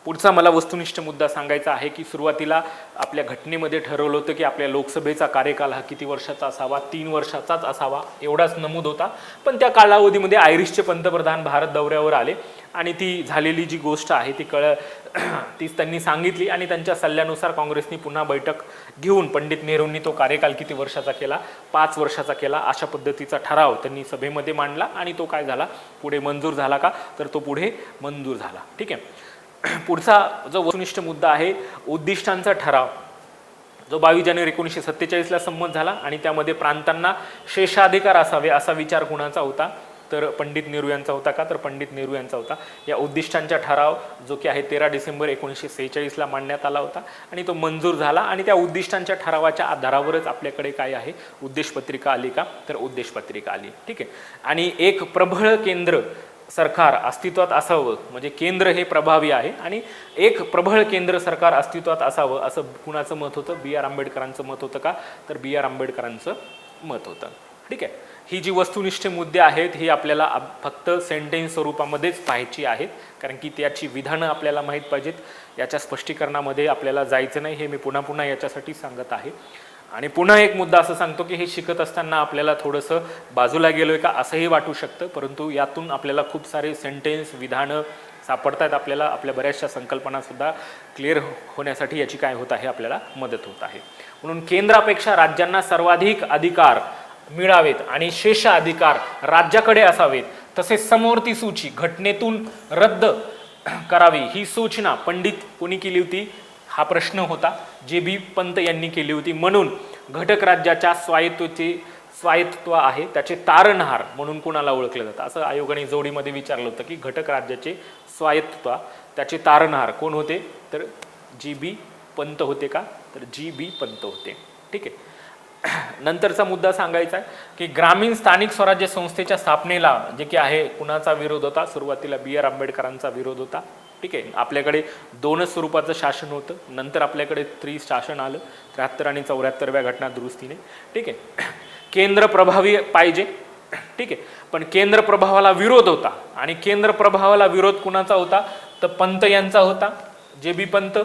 पुढचा मला वस्तुनिष्ठ मुद्दा सांगायचा आहे की सुरुवातीला आपल्या घटनेमध्ये ठरवलं होतं की आपल्या लोकसभेचा कार्यकाल हा किती वर्षाचा असावा, 3 वर्षाचाच असावा एवढाच नमूद होता. पण त्या कालावधीमध्ये आयरिशचे पंतप्रधान भारत दौऱ्यावर आले आणि ती झालेली जी गोष्ट आहे तीच त्यांनी सांगितली आणि त्यांच्या सल्ल्यानुसार काँग्रेसने पुन्हा बैठक घेऊन पंडित नेहरूंनी तो कार्यकाल किती वर्षाचा केला, 5 वर्षाचा केला. अशा पद्धतीचा ठराव त्यांनी सभेमध्ये मांडला आणि तो काय झाला, पुढे मंजूर झाला का, तर तो पुढे मंजूर झाला. ठीक आहे. पुढचा जो वस्तुनिष्ठ मुद्दा आहे उद्दिष्टांचा ठराव जो 22 जानेवारी 1947ला संमत झाला आणि त्यामध्ये प्रांतांना शेषाधिकार असावे असा विचार कुणाचा होता, तर पंडित नेहरू यांचा होता का, तर पंडित नेहरू यांचा होता. या उद्दिष्टांचा ठराव जो की आहे 13 डिसेंबर 1946ला मांडण्यात आला होता आणि तो मंजूर झाला आणि त्या उद्दिष्टांच्या ठरावाच्या आधारावरच आपल्याकडे काय आहे, उद्देशपत्रिका आली का, तर उद्देशपत्रिका आली. ठीक आहे. आणि एक प्रबळ केंद्र सरकार अस्तित्वात असावं, म्हणजे केंद्र हे प्रभावी आहे आणि एक प्रबळ केंद्र सरकार अस्तित्वात असावं असं कुणाचं मत होतं, B.R. आंबेडकरांचं मत होतं का, तर B.R. आंबेडकरांचं मत होतं. ठीक आहे. ही जी वस्तुनिष्ठ मुद्दे आहेत ही आपल्याला फक्त सेंटेन्स स्वरूपामध्येच पाहायची आहेत कारण की त्याची विधानं आपल्याला माहीत पाहिजेत. याच्या स्पष्टीकरणामध्ये आपल्याला जायचं नाही, हे मी पुन्हा पुन्हा याच्यासाठी सांगत आहे. आणि पुन्हा एक मुद्दा असं सांगतो की हे शिकत असताना आपल्याला थोडंसं बाजूला गेलोय का असंही वाटू शकतं, परंतु यातून आपल्याला खूप सारे सेंटेन्स विधानं सापडतात. आपल्याला आपल्या बऱ्याचशा संकल्पनासुद्धा क्लिअर होण्यासाठी याची काय होत आहे, आपल्याला मदत होत आहे. म्हणून केंद्रापेक्षा राज्यांना सर्वाधिक अधिकार मिळावेत आणि शेष अधिकार राज्याकडे असावेत, तसेच समोरती सूची घटनेतून रद्द करावी ही सूचना पंडित कोणी केली होती, हा प्रश्न होता, J.B. पंत यांनी केली होती. म्हणून घटक राज्याच्या स्वायत्व आहे त्याचे तारणहार म्हणून कुणाला ओळखलं जातं, असं आयोगाने जोडीमध्ये विचारलं होतं की घटक राज्याचे स्वायत्व त्याचे तारणहार कोण होते, तर J.B. पंत होते का, तर J.B. पंत होते. ठीक आहे. नंतरचा मुद्दा सांगायचा आहे की ग्रामीण स्थानिक स्वराज्य संस्थेच्या स्थापनेला जे की आहे कुणाचा विरोध होता, सुरुवातीला B.R. आंबेडकरांचा विरोध होता. ठीक आहे. आपल्याकडे 2च स्वरूपाचं शासन होतं, नंतर आपल्याकडे शासन आलं 73 आणि 74व्या घटना दुरुस्तीने. ठीक आहे. केंद्र प्रभावी पाहिजे. ठीक आहे. पण केंद्र प्रभावाला विरोध होता आणि केंद्र प्रभावाला विरोध कुणाचा होता, तर पंत यांचा होता, J.B. पंत,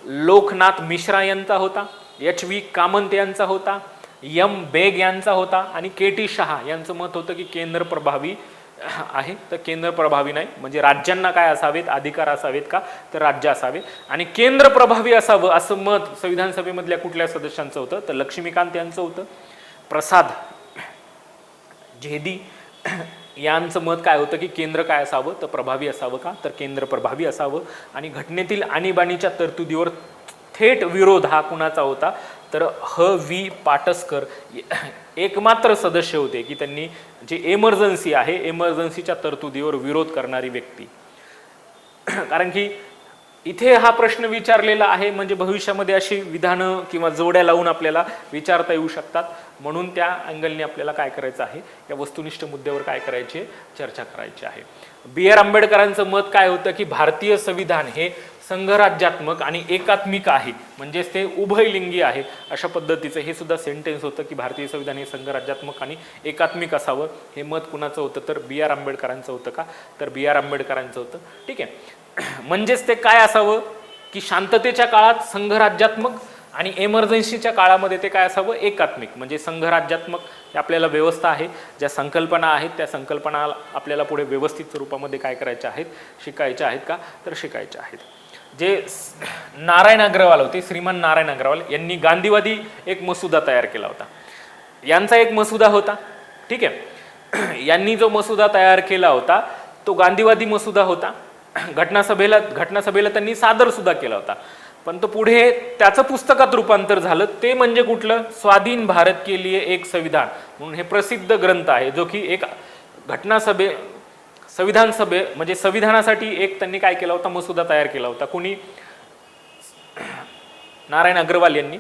लोकनाथ मिश्रा यांचा होता, H.V. कामंत यांचा होता, M. बेग यांचा होता आणि K.T. शहा यांचं मत होतं की केंद्र प्रभावी आहे, तर केंद्र प्रभावी नाही, म्हणजे राज्यांना काय असावेत, अधिकार असावेत का, तर राज्य असावेत आणि केंद्र प्रभावी असावं असं मत संविधान सभेमधल्या कुठल्या सदस्यांचं होतं, तर लक्ष्मीकांत यांचं होतं. प्रसाद झेदी यांचं मत काय होतं की केंद्र काय असावं, तर प्रभावी असावं का, तर केंद्र प्रभावी असावं. आणि घटनेतील आणीबाणीच्या तरतुदीवर थेट विरोध हा कुणाचा होता, तर H.V. पाटसकर एकमात्र सदस्य होते की त्यांनी जे एमर्जन्सी आहे एमर्जन्सीच्या तरतुदीवर विरोध करणारी व्यक्ती. कारण की इथे हा प्रश्न विचारलेला आहे म्हणजे भविष्यामध्ये अशी विधानं किंवा जोड्या लावून आपल्याला विचारता येऊ शकतात, म्हणून त्या अँगलने आपल्याला काय करायचं आहे, या वस्तुनिष्ठ मुद्द्यावर काय करायचे, चर्चा करायची आहे. B.R. आंबेडकरांचं मत काय होतं की भारतीय संविधान हे संघराज्यात्मक आणि एकात्मिक आहे, म्हणजेच ते उभयलिंगी आहे अशा पद्धतीचं हे सुद्धा सेंटेन्स होतं की भारतीय संविधान हे संघराज्यात्मक आणि एकात्मिक असावं. हे मत कुणाचं होतं, तर B.R. आंबेडकरांचं होतं का, तर B.R. आंबेडकरांचं होतं. ठीक आहे. म्हणजेच ते काय असावं की शांततेच्या काळात संघराज्यात्मक आणि एमर्जन्सीच्या काळामध्ये ते काय असावं, एकात्मिक. म्हणजे संघराज्यात्मक हे आपल्याला व्यवस्था आहे, ज्या संकल्पना आहेत त्या संकल्पना आपल्याला पुढे व्यवस्थित स्वरूपामध्ये काय करायच्या आहेत, शिकायच्या आहेत का, तर शिकायच्या आहेत. जे नारायण अग्रवाल होते, श्रीमान नारायण अग्रवाल यांनी गांधीवादी एक मसुदा तयार केला होता. यांचा एक मसुदा होता. ठीक आहे. यांनी जो मसुदा तयार केला होता तो गांधीवादी मसुदा होता. घटनासभेला त्यांनी सादर सुद्धा केला होता. पण तो पुढे त्याचं पुस्तकात रूपांतर झालं, ते म्हणजे कुठलं, स्वाधीन भारत के लिए एक संविधान म्हणून हे प्रसिद्ध ग्रंथ आहे, जो की एक संविधान सभे म्हणजे संविधानासाठी एक त्यांनी काय केला होता, मसुदा तयार केला होता. कुणी, नारायण अग्रवाल यांनी.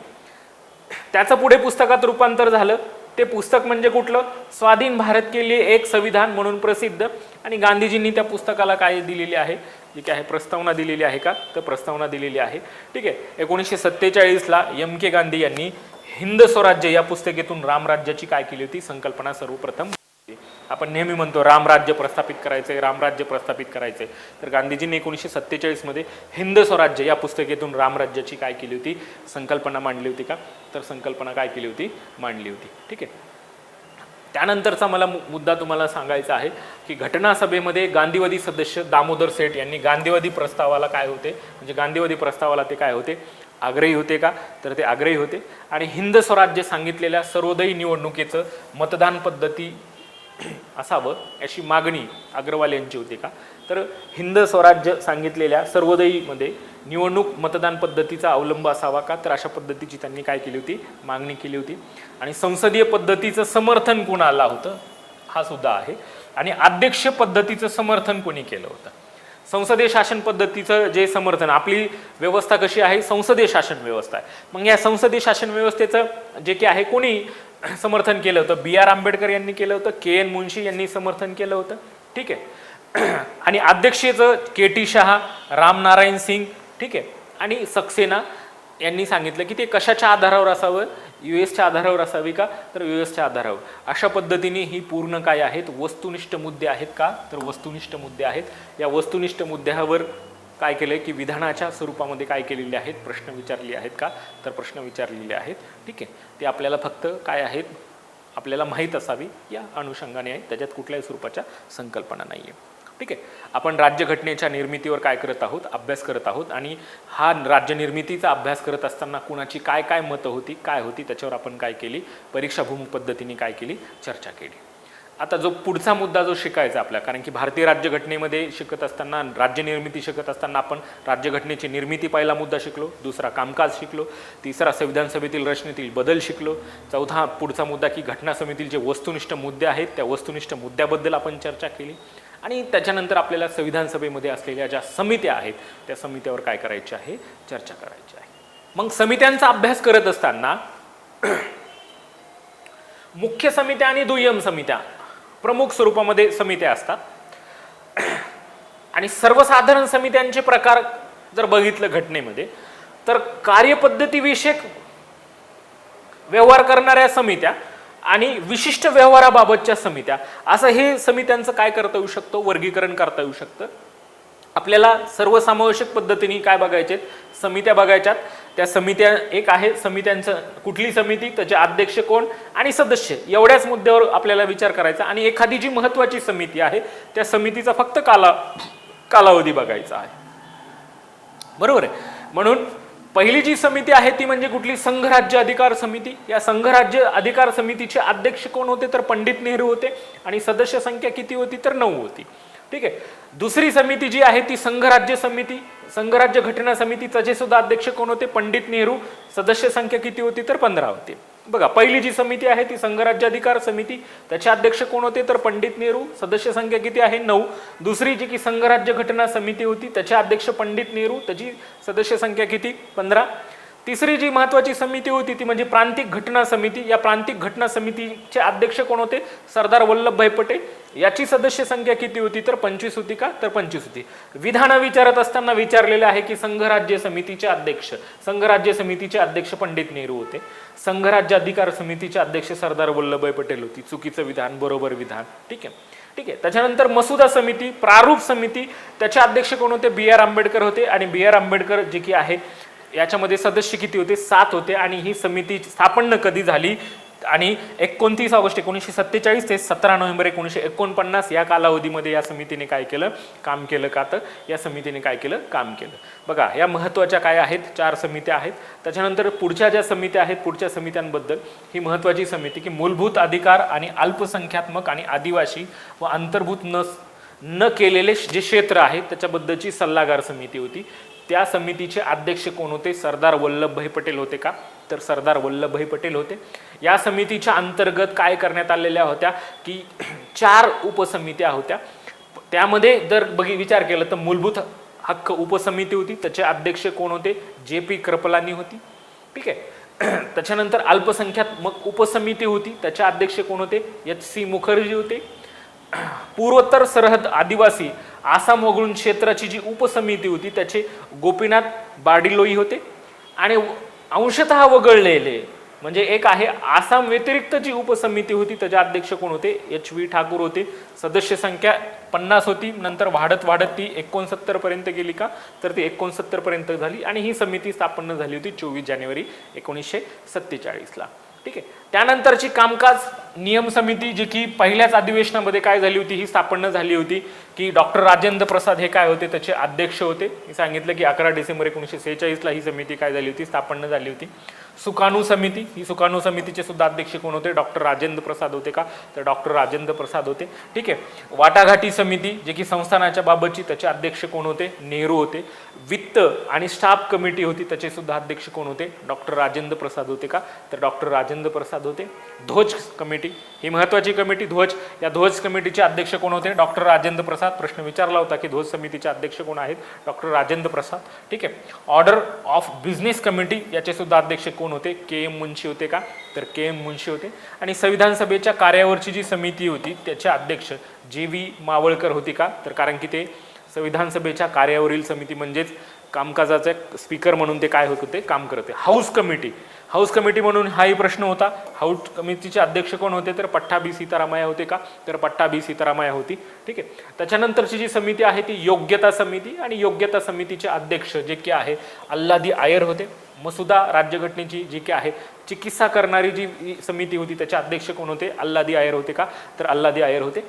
त्याचं पुढे पुस्तकात रूपांतर झालं, ते पुस्तक म्हणजे कुठलं, स्वाधीन भारत के लिए एक संविधान म्हणून प्रसिद्ध. आणि गांधीजींनी त्या पुस्तकाला काय दिलेली आहे, जी काय आहे प्रस्तावना दिलेली आहे का, तर प्रस्तावना दिलेली आहे. ठीक आहे. 1947ला M.K. गांधी यांनी हिंद स्वराज्य या पुस्तकेतून रामराज्याची काय केली होती, संकल्पना सर्वप्रथम. आपण नेहमी म्हणतो रामराज्य प्रस्थापित करायचंय, रामराज्य प्रस्थापित करायचंय, तर गांधीजींनी 1947 मध्ये हिंद स्वराज्य या पुस्तकेतून रामराज्याची काय केली होती, संकल्पना मांडली होती का, तर संकल्पना काय केली होती, मांडली होती. ठीक आहे. त्यानंतरचा मला मुद्दा तुम्हाला सांगायचा आहे की घटना सभेमध्ये गांधीवादी सदस्य दामोदर सेठ यांनी गांधीवादी प्रस्तावाला काय होते, म्हणजे गांधीवादी प्रस्तावाला ते काय होते, आग्रही होते का, तर ते आग्रही होते. आणि हिंद स्वराज्य सांगितलेल्या सर्वोदयी निवडणुकीचं मतदान पद्धती असावं अशी मागणी अग्रवाल यांची होती का, तर हिंद स्वराज्य सांगितलेल्या सर्वोदयीमध्ये निवडणूक मतदान पद्धतीचा अवलंब असावा का, तर अशा पद्धतीची त्यांनी काय केली होती, मागणी केली होती. आणि संसदीय पद्धतीचं समर्थन कोणाला होतं, हा सुद्धा आहे. आणि अध्यक्ष पद्धतीचं समर्थन कोणी केलं होतं. संसदीय शासन पद्धतीचं जे समर्थन, आपली व्यवस्था कशी आहे, संसदीय शासन व्यवस्था आहे. मग या संसदीय शासन व्यवस्थेचं जे की आहे कोणी समर्थन केलं होतं, B.R. आंबेडकर यांनी केलं होतं, K.N. मुन्शी यांनी समर्थन केलं होतं. ठीक आहे. आणि अध्यक्षेचं K.T. शहा, रामनारायण सिंग, ठीक आहे, आणि सक्सेना यांनी सांगितलं की ते कशाच्या आधारावर असावं, US आधारावर असावी का, तर US आधारावर. अशा पद्धतीने ही पूर्ण काय आहेत, वस्तुनिष्ठ मुद्दे आहेत का, तर वस्तुनिष्ठ मुद्दे आहेत. या वस्तुनिष्ठ मुद्द्यावर काय केलंय की विधानाच्या स्वरूपामध्ये काय केलेले आहेत, प्रश्न विचारले आहेत का, तर प्रश्न विचारलेले आहेत. ठीक आहे. ते आपल्याला फक्त काय आहेत, आपल्याला माहीत असावी या अनुषंगाने आहे, त्याच्यात कुठल्याही स्वरूपाच्या संकल्पना नाही आहे. ठीक आहे. आपण राज्यघटनेच्या निर्मितीवर काय करत आहोत, अभ्यास करत आहोत. आणि हा राज्यनिर्मितीचा अभ्यास करत असताना कुणाची काय काय मतं होती, काय होती, त्याच्यावर आपण काय केली, परीक्षाभिमुख पद्धतीने काय केली, चर्चा केली. आता जो पुढचा मुद्दा जो शिकायचा आपल्या, कारण की भारतीय राज्यघटनेमध्ये शिकत असताना, राज्यनिर्मिती शिकत असताना आपण राज्यघटनेची निर्मिती पहिला मुद्दा शिकलो, दुसरा कामकाज शिकलो, तिसरा संविधान सभेतील रचनेतील बदल शिकलो, चौथा पुढचा मुद्दा की घटना समितीतील जे वस्तुनिष्ठ मुद्दे आहेत त्या वस्तुनिष्ठ मुद्द्याबद्दल आपण चर्चा केली. आणि त्याच्यानंतर आपल्याला संविधान सभेमध्ये असलेल्या ज्या समित्या आहेत त्या समित्यावर काय करायचे आहे, चर्चा करायची आहे. मग समित्यांचा अभ्यास करत असताना मुख्य समित्या आणि दुय्यम समित्या, प्रमुख स्वरूपामध्ये समित्या असतात. आणि सर्वसाधारण समित्यांचे प्रकार जर बघितलं घटनेमध्ये, तर कार्यपद्धतीविषयक व्यवहार करणाऱ्या समित्या आणि विशिष्ट व्यवहाराबाबतच्या समित्या, असं हे समित्यांचं काय करता येऊ शकतो, वर्गीकरण करता येऊ शकतं. आपल्याला सर्वसमावेशक पद्धतीने काय बघायचे, समित्या बघायच्यात. त्या समित्या एक आहे, समित्यांचं कुठली समिती, त्याचे अध्यक्ष कोण आणि सदस्य, एवढ्याच मुद्द्यावर आपल्याला विचार करायचा. आणि एखादी जी महत्वाची समिती आहे त्या समितीचा फक्त कालावधी बघायचा आहे. बरोबर आहे. म्हणून पहिली जी समिती आहे ती म्हणजे कुठली, संघराज्य अधिकार समिती. या संघराज्य अधिकार समितीचे अध्यक्ष कोण होते, तर पंडित नेहरू होते. आणि सदस्य संख्या किती होती, तर 9 होती. ठीक आहे. दुसरी समिती जी आहे ती संघराज्य समिती, संघराज्य घटना समिती, त्याचे सुद्धा अध्यक्ष कोण होते, पंडित नेहरू. सदस्य संख्या किती होती, तर 15 होती. बघा, पहिली जी समिती आहे ती संघराज्य अधिकार समिती, त्याचे अध्यक्ष कोण होते, तर पंडित नेहरू. सदस्य संख्या किती आहे, 9. दुसरी जी की संघराज्य घटना समिती होती, त्याचे अध्यक्ष पंडित नेहरू, त्याची सदस्य संख्या किती, 15. तिसरी जी महत्वाची समिती होती ती म्हणजे प्रांतिक घटना समिती. या प्रांतिक घटना समितीचे अध्यक्ष कोण होते, सरदार वल्लभभाई पटेल. याची सदस्य संख्या किती होती, तर 25 होती का, तर 25 होती. विधान विचारत असताना विचारलेले आहे की संघराज्य समितीचे अध्यक्ष, संघराज्य समितीचे अध्यक्ष पंडित नेहरू होते. संघराज्य अधिकार समितीचे अध्यक्ष सरदार वल्लभभाई पटेल होती. चुकीचं विधान, बरोबर विधान. ठीक आहे. ठीक आहे. त्याच्यानंतर मसुदा समिती, प्रारूप समिती, त्याचे अध्यक्ष कोण होते, B.R. आंबेडकर होते. आणि B.R. आंबेडकर जे की आहे याच्यामध्ये सदस्य किती होते, 7 होते. आणि ही समिती स्थापन कधी झाली, आणि 29 ऑगस्ट 1947 ते 17 नोव्हेंबर 1949 या कालावधीमध्ये या समितीने काय केलं, काम केलं का, तर या समितीने काय केलं, काम केलं. बघा, या महत्त्वाच्या काय आहेत, 4 समित्या आहेत. त्याच्यानंतर पुढच्या ज्या समित्या आहेत, पुढच्या समित्यांबद्दल ही महत्त्वाची समिती की मूलभूत अधिकार आणि अल्पसंख्यात्मक आणि आदिवासी व अंतर्भूत न केलेले जे क्षेत्र आहे त्याच्याबद्दलची सल्लागार समिती होती. त्या समितीचे अध्यक्ष कोण होते? सरदार वल्लभभाई पटेल होते का? तर सरदार वल्लभभाई पटेल होते. या समितीच्या अंतर्गत काय करण्यात आलेल्या होत्या की 4 उपसमित्या होत्या. त्यामध्ये जर विचार केला तर मूलभूत हक्क उपसमिती होती, त्याचे अध्यक्ष कोण होते? JP कृपलानी होती. ठीक आहे. त्याच्यानंतर अल्पसंख्याक उपसमिती होती, त्याचे अध्यक्ष कोण होते? HC मुखर्जी होते. पूर्वोत्तर सरहद आदिवासी आसाम वगळून क्षेत्राची जी उपसमिती होती त्याचे गोपीनाथ बारडोली होते. आणि अंशतः वगळलेले म्हणजे एक आहे आसाम व्यतिरिक्त जी उपसमिती होती त्याचे अध्यक्ष कोण होते? HV ठाकूर होते. सदस्य संख्या 50 होती, नंतर वाढत ती 69 पर्यंत गेली का? तर ती 69 पर्यंत झाली आणि ही समिती स्थापन झाली होती 24 जानेवारी 1947 ला. ठीक आहे. त्यानंतरची कामकाज नियम समिती जी की पहिल्याच अधिवेशनामध्ये काय झाली होती, ही स्थापन झाली होती की डॉक्टर राजेंद्र प्रसाद हे काय होते? त्याचे अध्यक्ष होते. मी सांगितलं की 11 डिसेंबर 1946 ला ही समिती काय झाली होती? स्थापन झाली होती. सुकाणू समिती, ही सुकाणू समितीचे सुद्धा अध्यक्ष कोण होते? डॉक्टर राजेंद्र प्रसाद होते का? तर डॉक्टर राजेंद्र प्रसाद होते. ठीक आहे. वाटाघाटी समिती जे की संस्थानाच्या बाबतची, त्याचे अध्यक्ष कोण होते? नेहरू होते. वित्त आणि स्टाफ कमिटी होती, त्याचे सुद्धा अध्यक्ष कोण होते? डॉक्टर राजेंद्र प्रसाद होते का? तर डॉक्टर राजेंद्र प्रसाद होते. ध्वज कमिटी ही महत्वाची कमिटी, ध्वज, या ध्वज कमिटीचे अध्यक्ष कोण होते? डॉक्टर राजेंद्र प्रसाद. प्रश्न विचारला होता की ध्वज समितीचे अध्यक्ष कोण आहेत? डॉक्टर राजेंद्र प्रसाद. ठीक आहे. ऑर्डर ऑफ बिझनेस कमिटी याचे सुद्धा अध्यक्ष कोण होते? KM मुंशी होते का? तर KM मुंशी होते. आणि संविधान सभेच्या कार्यावरची जी समिती होती त्याचे अध्यक्ष JV मावळकर होती का? तर कारण की ते संविधान सभेच्या कार्यावरील समिती म्हणजेच कामकाजाचे स्पीकर म्हणून ते काय होत होते? काम करत होते. हाऊस कमिटी, हाऊस कमिटी म्हणून हाही प्रश्न होता. हाऊस कमिटीचे अध्यक्ष कोण होते? तर पट्टाभी सीतारामय्या होते का? तर पट्टाभी सीतारामय्या होती. ठीक आहे. त्याच्यानंतरची जी समिती आहे ती योग्यता समिती, आणि योग्यता समितीचे अध्यक्ष जे की आहे अल्लादी आयर होते. मसुदा राज्यघटनेची जी की आहे चिकित्सा करणारी जी समिती होती त्याचे अध्यक्ष कोण होते? अल्लादी आयर होते का? तर अल्लादी आयर होते.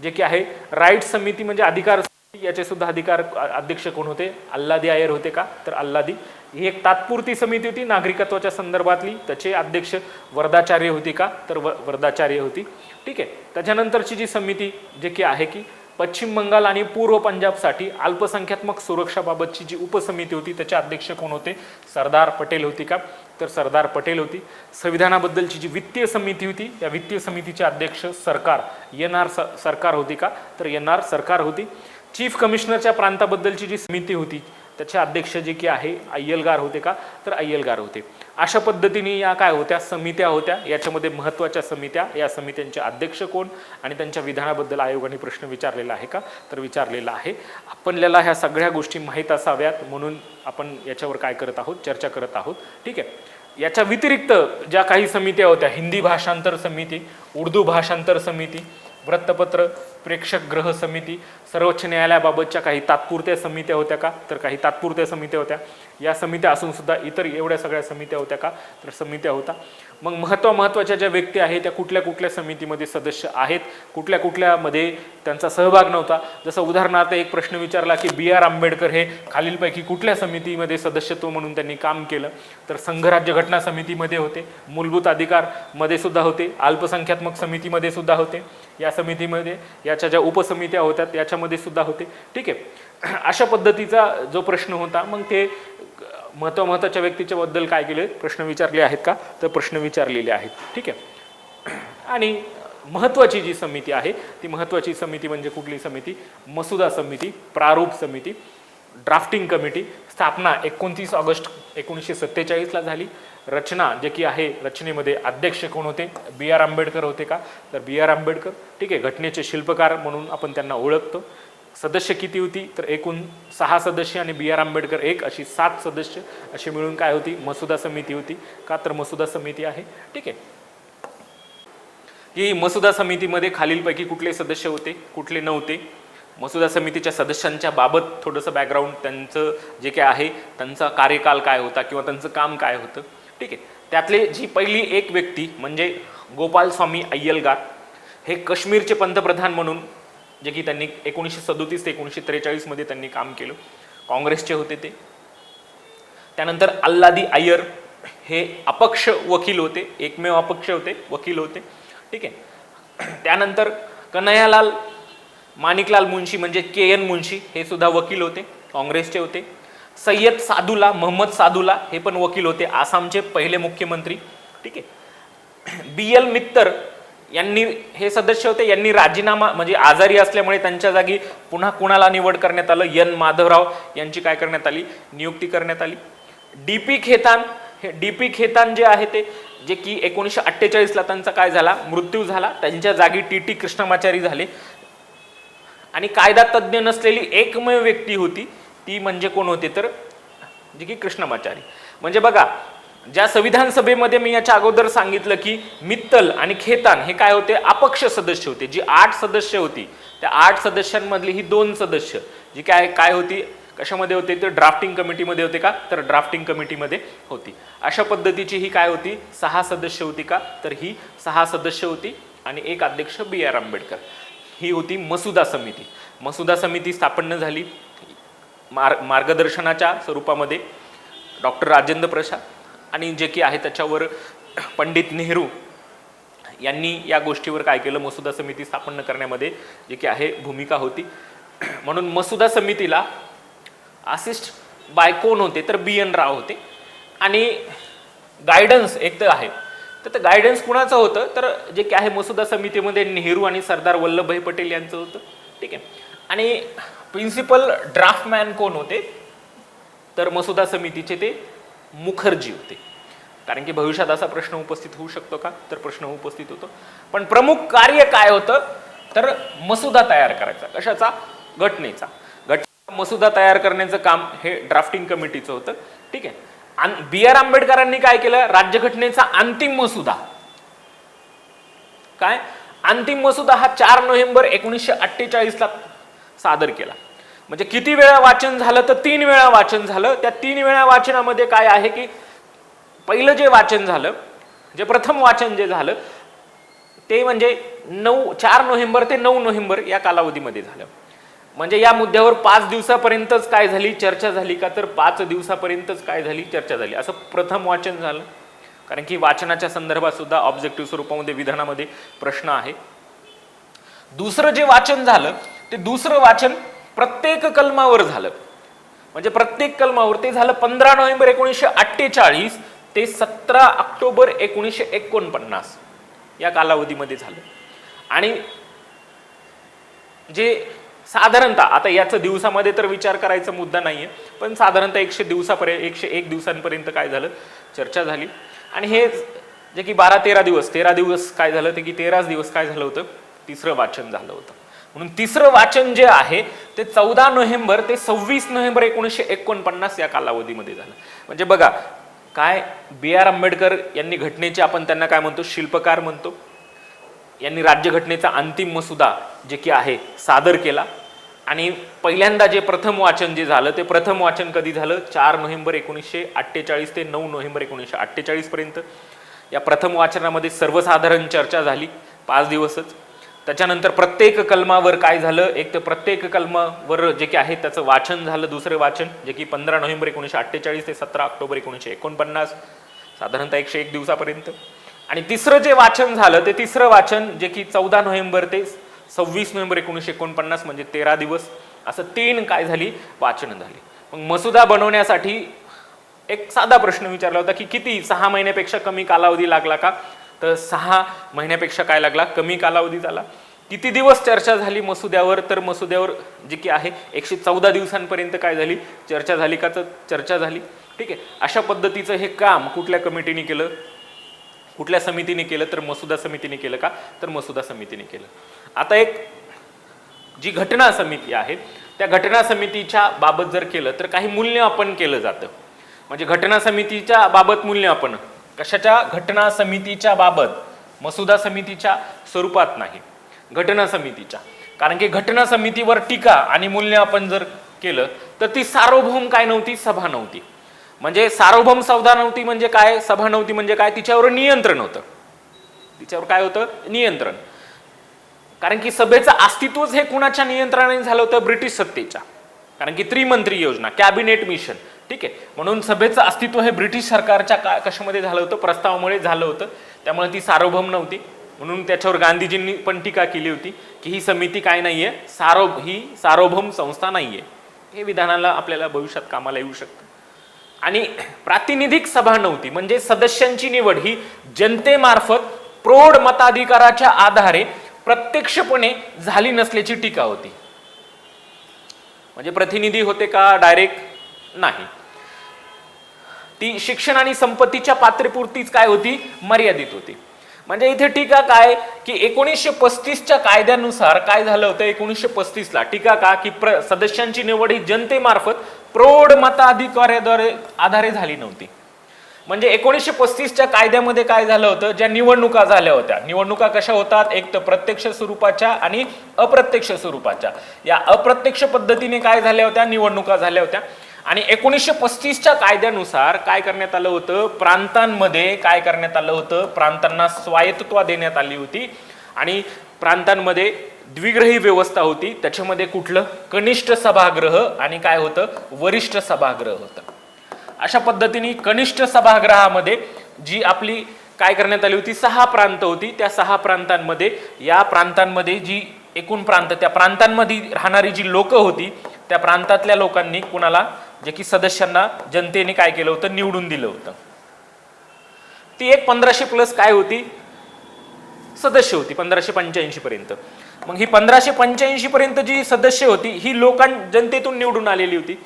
जे की आहे राईट समिती म्हणजे अधिकार याचे सुद्धा अध्यक्ष कोण होते? अल्लादी आयर होते का? तर अल्लादी. ही एक तात्पुरती समिती होती नागरिकत्वाच्या संदर्भातली, त्याचे अध्यक्ष वरदाचार्य होती का? तर वरदाचार्य होती. ठीक आहे. त्याच्यानंतरची जी समिती जे की आहे की पश्चिम बंगाल आणि पूर्व पंजाबसाठी अल्पसंख्यात्मक सुरक्षाबाबतची जी उपसमिती होती त्याचे अध्यक्ष कोण होते? सरदार पटेल होती का? तर सरदार पटेल होती. संविधानाबद्दलची जी वित्तीय समिती होती या वित्तीय समितीचे अध्यक्ष सरकार NR सरकार होती का? तर NR सरकार होती. चीफ कमिशनरच्या प्रांताबद्दलची जी समिती होती त्याचे अध्यक्ष जे की आहे अय्यलगार होते का? तर अय्यलगार होते. अशा पद्धतीने या काय होत्या? समित्या होत्या. याच्यामध्ये महत्त्वाच्या समित्या, या समित्यांचे अध्यक्ष कोण आणि त्यांच्या विधानाबद्दल आयोगाने प्रश्न विचारलेला आहे का? तर विचारलेला आहे. आपल्याला ह्या सगळ्या गोष्टी माहीत असाव्यात म्हणून आपण याच्यावर काय करत आहोत? चर्चा करत आहोत. ठीक आहे. याच्या व्यतिरिक्त ज्या काही समित्या होत्या, हिंदी भाषांतर समिती, उर्दू भाषांतर समिती, वृत्तपत्र प्रेक्षक ग्रह समिती, सर्वोच्च न्यायालयाबाबतच्या काही तात्पुरत्या समित्या होत्या का? तर काही तात्पुरत्या समित्या होत्या. या समित्या असून सुद्धा इतर एवढ्या सगळ्या समित्या होत्या का? तर समित्या होता. मग महत्त्वाच्या ज्या व्यक्ती आहेत त्या कुठल्या कुठल्या समितीमध्ये सदस्य आहेत, कुठल्या कुठल्यामध्ये त्यांचा सहभाग नव्हता. जसं उदाहरणार्थ एक प्रश्न विचारला की BR आंबेडकर हे खालीलपैकी कुठल्या समितीमध्ये सदस्यत्व म्हणून त्यांनी काम केलं? तर संघराज्य घटना समितीमध्ये होते, मूलभूत अधिकार मध्ये सुद्धा होते, अल्पसंख्यात्मक समितीमध्ये सुद्धा होते, या समितीमध्ये याच्या ज्या उपसमित्या होत्या याच्यामध्ये सुद्धा होते. ठीक आहे. अशा पद्धतीचा जो प्रश्न होता, मग ते महत्त्वाच्या व्यक्तीच्या बद्दल काय केले प्रश्न विचारले आहेत का? तर प्रश्न विचारलेले आहेत. ठीक आहे. आणि महत्त्वाची जी समिती आहे ती महत्त्वाची समिती म्हणजे कुठली समिती? मसुदा समिती, प्रारूप समिती, ड्राफ्टिंग कमिटी. स्थापना 29 ऑगस्ट 1947 ला झाली. रचना जे की आहे रचनेमध्ये अध्यक्ष कोण होते? BR आंबेडकर होते का? तर BR आंबेडकर. ठीक आहे. घटनेचे शिल्पकार म्हणून आपण त्यांना ओळखतो. सदस्य किती होती? तर एकूण 6 सदस्य आणि BR आंबेडकर 1 अशी 7 सदस्य अशी मिळून काय होती? मसुदा समिती होती का? तर मसुदा समिती आहे. ठीक आहे. ही मसुदा समितीमध्ये खालीलपैकी कुठले सदस्य होते, कुठले नव्हते? मसुदा समितीच्या सदस्यांच्या बाबत थोडंसं बॅकग्राऊंड, त्यांचं जे काय आहे त्यांचा कार्यकाल काय होता किंवा त्यांचं काम काय होतं. ठीक आहे. त्यातले जी पहिली एक व्यक्ती म्हणजे गोपालस्वामी अय्यलगार, हे काश्मीरचे पंतप्रधान म्हणून जे की त्यांनी 1937 ते 1943 मध्ये त्यांनी काम केलं. काँग्रेसचे होते ते. त्यानंतर अल्लादी आयर हे अपक्ष वकील होते, एकमेव अपक्ष होते, वकील होते. ठीक आहे. त्यानंतर कन्हैयालाल माणिकलाल मुंशी म्हणजे KN मुंशी हे सुद्धा वकील होते, काँग्रेसचे होते. सय्यद सादुल्ला, मोहम्मद सादुल्ला हे पण वकील होते, आसामचे पहिले मुख्यमंत्री. ठीक आहे. BL मित्तर यांनी हे सदस्य होते, यांनी राजीनामा म्हणजे आजारी असल्यामुळे त्यांच्या जागी पुन्हा कुणाला निवड करण्यात आलं, N माधवराव यांची काय करण्यात आली, नियुक्ती करण्यात आली. DP खेतान, हे DP खेतान जे आहे ते जे की 1948ला त्यांचा काय झाला, मृत्यू झाला. त्यांच्या जागी TT कृष्णमाचारी झाले. आणि कायदा तज्ज्ञ नसलेली एकमेव व्यक्ती होती ती म्हणजे कोण होते तर जे की कृष्णमाचारी. म्हणजे बघा, ज्या संविधान सभेमध्ये मी याच्या अगोदर सांगितलं की मित्तल आणि खेतान हे काय होते, अपक्ष सदस्य होते. जी 8 सदस्य होती त्या 8 सदस्यांमधली ही 2 सदस्य जी काय होती, कशामध्ये होते तर ड्राफ्टिंग कमिटीमध्ये होते का, तर ड्राफ्टिंग कमिटीमध्ये होती. अशा पद्धतीची ही काय होती, 6 सदस्य होती का, तर ही 6 सदस्य होती. आणि एक अध्यक्ष BR आंबेडकर. ही होती मसुदा समिती. मसुदा समिती स्थापन झाली मार्गदर्शनाच्या स्वरूपामध्ये डॉक्टर राजेंद्र प्रसाद आणि जे की आहे त्याच्यावर पंडित नेहरू यांनी या गोष्टीवर काय केलं, मसुदा समिती स्थापन करण्यामध्ये जे की आहे भूमिका होती. म्हणून मसुदा समितीला असिस्ट बाय कोण होते तर BN राव होते. आणि गायडन्स एक तर आहे, तर गायडन्स कुणाचं होतं तर जे की आहे मसुदा समितीमध्ये नेहरू आणि सरदार वल्लभभाई पटेल यांचं होतं. ठीक आहे. आणि प्रिन्सिपल ड्राफ्टमॅन कोण होते तर मसुदा समितीचे ते मुखर्जी होते. कारण की भविष्यात असा प्रश्न उपस्थित होऊ शकतो का, तर प्रश्न उपस्थित होतो. पण प्रमुख कार्य काय होतं तर मसुदा तयार करायचा, कशाचा, घटनेचा. मसुदा तयार करण्याचं काम हे ड्राफ्टिंग कमिटीचं होतं. ठीक आहे. BR आंबेडकरांनी काय केलं, राज्यघटनेचा अंतिम मसुदा, काय अंतिम मसुदा हा 4 नोव्हेंबर 1948ला सादर केला. म्हणजे किती वेळा वाचन झालं तर 3 वेळा वाचन झालं. त्या 3 वेळा वाचनामध्ये काय आहे की पहिलं जे वाचन झालं, जे प्रथम वाचन जे झालं ते म्हणजे 4 नोव्हेंबर ते 9 नोव्हेंबर या कालावधीमध्ये झालं. म्हणजे या मुद्द्यावर 5 दिवसापर्यंतच काय झाली चर्चा झाली का, तर 5 दिवसापर्यंतच काय झाली चर्चा झाली. असं प्रथम वाचन झालं. कारण की वाचनाच्या संदर्भात सुद्धा ऑब्जेक्टिव्ह स्वरूपामध्ये विधानामध्ये प्रश्न आहे. दुसरं जे वाचन झालं ते दुसरं वाचन प्रत्येक कलमावर झालं. म्हणजे प्रत्येक कलमावर ते झालं 15 नोव्हेंबर 1948 ते 17 ऑक्टोबर 1949 या कालावधीमध्ये झालं. आणि जे साधारणतः आता याचं दिवसामध्ये तर विचार करायचा मुद्दा नाहीये, पण साधारणतः 101 दिवसांपर्यंत काय झालं चर्चा झाली. आणि हे जे की 13 दिवस काय झालं ते की 13 दिवस काय झालं होतं, तिसरं वाचन झालं होतं. म्हणून तिसरं वाचन जे आहे ते 14 नोव्हेंबर ते 26 नोव्हेंबर 1949 या कालावधीमध्ये झालं. म्हणजे बघा काय, BR आंबेडकर यांनी घटनेचे आपण त्यांना काय म्हणतो, शिल्पकार म्हणतो. यांनी राज्यघटनेचा अंतिम मसुदा जे की आहे सादर केला. आणि पहिल्यांदा जे प्रथम वाचन जे झालं ते प्रथम वाचन कधी झालं, 4 नोव्हेंबर 1948 ते 9 नोव्हेंबर 1948 पर्यंत. या प्रथम वाचनामध्ये सर्वसाधारण चर्चा झाली 5 दिवसच. त्याच्यानंतर प्रत्येक कलमावर काय झालं, एक तर प्रत्येक कलमावर जे की आहे त्याचं वाचन झालं, दुसरं वाचन जे की 15 नोव्हेंबर 1948 ते 17 ऑक्टोबर 1949, साधारणतः 101 दिवसापर्यंत. आणि तिसरं जे वाचन झालं ते तिसरं वाचन जे की 14 नोव्हेंबर ते 26 नोव्हेंबर 1949 म्हणजे 13 दिवस. असं 3 काय झाली वाचन झाली. मग मसुदा बनवण्यासाठी एक साधा प्रश्न विचारला होता की किती 6 महिन्यापेक्षा कमी कालावधी लागला का, तर 6 महिन्यापेक्षा काय लागला, कमी कालावधी झाला. किती दिवस चर्चा झाली मसुद्यावर, तर मसुद्यावर जे की आहे 114 दिवसांपर्यंत काय झाली चर्चा झाली का, तर चर्चा झाली. ठीक आहे. अशा पद्धतीचं हे काम कुठल्या कमिटीने केलं, कुठल्या समितीने केलं, तर मसुदा समितीने केलं का, तर मसुदा समितीने केलं. आता एक जी घटना समिती आहे त्या घटना समितीच्या बाबत जर केलं तर काही मूल्यमापन केलं जातं. म्हणजे घटना समितीच्या बाबत मूल्यमापन कशाच्या, घटना समितीच्या बाबत, मसुदा समितीच्या स्वरूपात नाही, घटना समितीच्या. कारण की घटना समितीवर टीका आणि मूल्यमापन जर केलं तर ती सार्वभौम काय नव्हती, सभा नव्हती. म्हणजे सार्वभौम सभा नव्हती म्हणजे काय, सभा नव्हती म्हणजे काय, तिच्यावर नियंत्रण होतं. तिच्यावर काय होतं, नियंत्रण. कारण की सभेचं अस्तित्वच हे कुणाच्या नियंत्रणाने झालं होतं, ब्रिटिश सत्तेच्या. कारण की त्रिमंत्री योजना, कॅबिनेट मिशन. ठीक आहे. म्हणून सभेचं अस्तित्व हे ब्रिटिश सरकारच्या कशामध्ये झालं होतं, प्रस्तावामुळे झालं होतं. त्यामुळे ती सार्वभौम नव्हती. म्हणून त्याच्यावर गांधीजींनी पण टीका केली होती की ही समिती काय नाहीये, ही सार्वभौम संस्था नाहीये. हे विधानाला आपल्याला भविष्यात कामाला येऊ शकतं. आणि प्रातिनिधिक सभा नव्हती, म्हणजे सदस्यांची निवड ही जनतेमार्फत प्रौढ मताधिकाराच्या आधारे प्रत्यक्षपणे झाली नसल्याची टीका होती. म्हणजे प्रतिनिधी होते का डायरेक्ट? नाही. ती शिक्षण आणि संपत्तीच्या पात्रपुरतीच काय होती, मर्यादित होती. म्हणजे इथे टीका काय की 1935च्या कायद्यानुसार काय झालं होतं, 1935ला टीका का की सदस्यांची निवड ही जनतेमार्फत प्रौढ मताधिकाराद्वारे आधारे झाली नव्हती. म्हणजे 1935च्या कायद्यामध्ये काय झालं होतं, ज्या निवडणुका झाल्या होत्या, निवडणुका कशा होतात, एक तर प्रत्यक्ष स्वरूपाच्या आणि अप्रत्यक्ष स्वरूपाच्या. या अप्रत्यक्ष पद्धतीने काय झाल्या होत्या, निवडणुका झाल्या होत्या. आणि 1935च्या कायद्यानुसार काय करण्यात आलं होतं, प्रांतांमध्ये काय करण्यात आलं होतं, प्रांतांना स्वायत्तता देण्यात आली होती. आणि प्रांतांमध्ये द्विग्रही व्यवस्था होती. त्याच्यामध्ये कुठलं, कनिष्ठ सभागृह आणि काय होतं, वरिष्ठ सभागृह होतं. अशा पद्धतीने कनिष्ठ सभागृहामध्ये जी आपली काय करण्यात आली होती, 6 प्रांत होती. त्या 6 प्रांतांमध्ये, या प्रांतांमध्ये जी एकूण प्रांत, त्या प्रांतांमध्ये राहणारी जी लोक होती, त्या प्रांतातल्या लोकांनी कुणाला, जे की सदस्यांना जनतेने काय केलं होतं, निवडून दिलं होतं. ती एक 1500+ काय होती, सदस्य होती 1585 पर्यंत. मग ही 1585 पर्यंत जी सदस्य होती ही जनतेतून निवडून आलेली होती.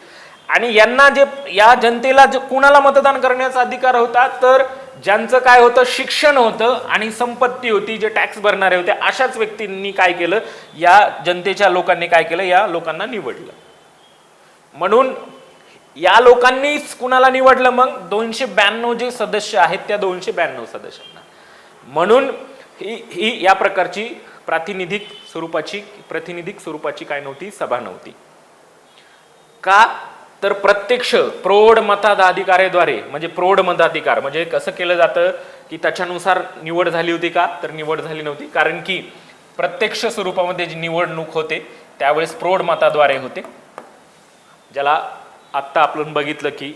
आणि यांना जे, या जनतेला कुणाला मतदान करण्याचा अधिकार होता, तर ज्यांचं काय होतं, शिक्षण होतं आणि संपत्ती होती, जे टॅक्स भरणारे होते, अशाच व्यक्तींनी काय केलं, या जनतेच्या लोकांनी काय केलं, या लोकांना निवडलं. म्हणून या लोकांनीच कुणाला निवडलं, मग 292 जे सदस्य आहेत त्या 292 सदस्यांना. म्हणून ही या प्रकारची प्रातिनिधिक स्वरूपाची काय नव्हती, सभा नव्हती. का तर प्रत्यक्ष प्रौढ मताधिकाराद्वारे, म्हणजे प्रौढ मताधिकार म्हणजे कसं केलं जातं की त्याच्यानुसार निवड झाली होती का, तर निवड झाली नव्हती. कारण की प्रत्यक्ष स्वरूपामध्ये जी निवडणूक होते त्यावेळेस प्रौढ मताद्वारे होते, ज्याला आत्ता आपण बघितलं की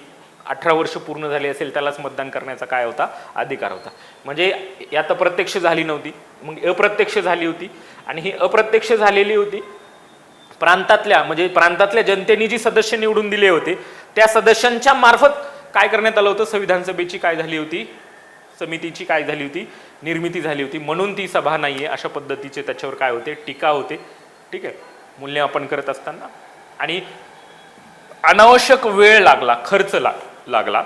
18 वर्ष पूर्ण झाली असेल त्यालाच मतदान करण्याचा काय होता, अधिकार होता. म्हणजे यात प्रत्यक्ष झाली नव्हती, मग अप्रत्यक्ष झाली होती. आणि ही अप्रत्यक्ष झालेली होती प्रांतातल्या, म्हणजे प्रांतातल्या जनतेने जी सदस्य निवडून दिले होते त्या सदस्यांच्या मार्फत काय करण्यात आलं होतं, संविधान सभेची काय झाली होती, समितीची काय झाली होती, निर्मिती झाली होती. म्हणून ती सभा नाहीये, अशा पद्धतीचे त्याच्यावर काय होते, टीका होते. ठीक आहे, मूल्यमापन करत असताना. आणि अनावश्यक वेळ लागला, खर्च लागला.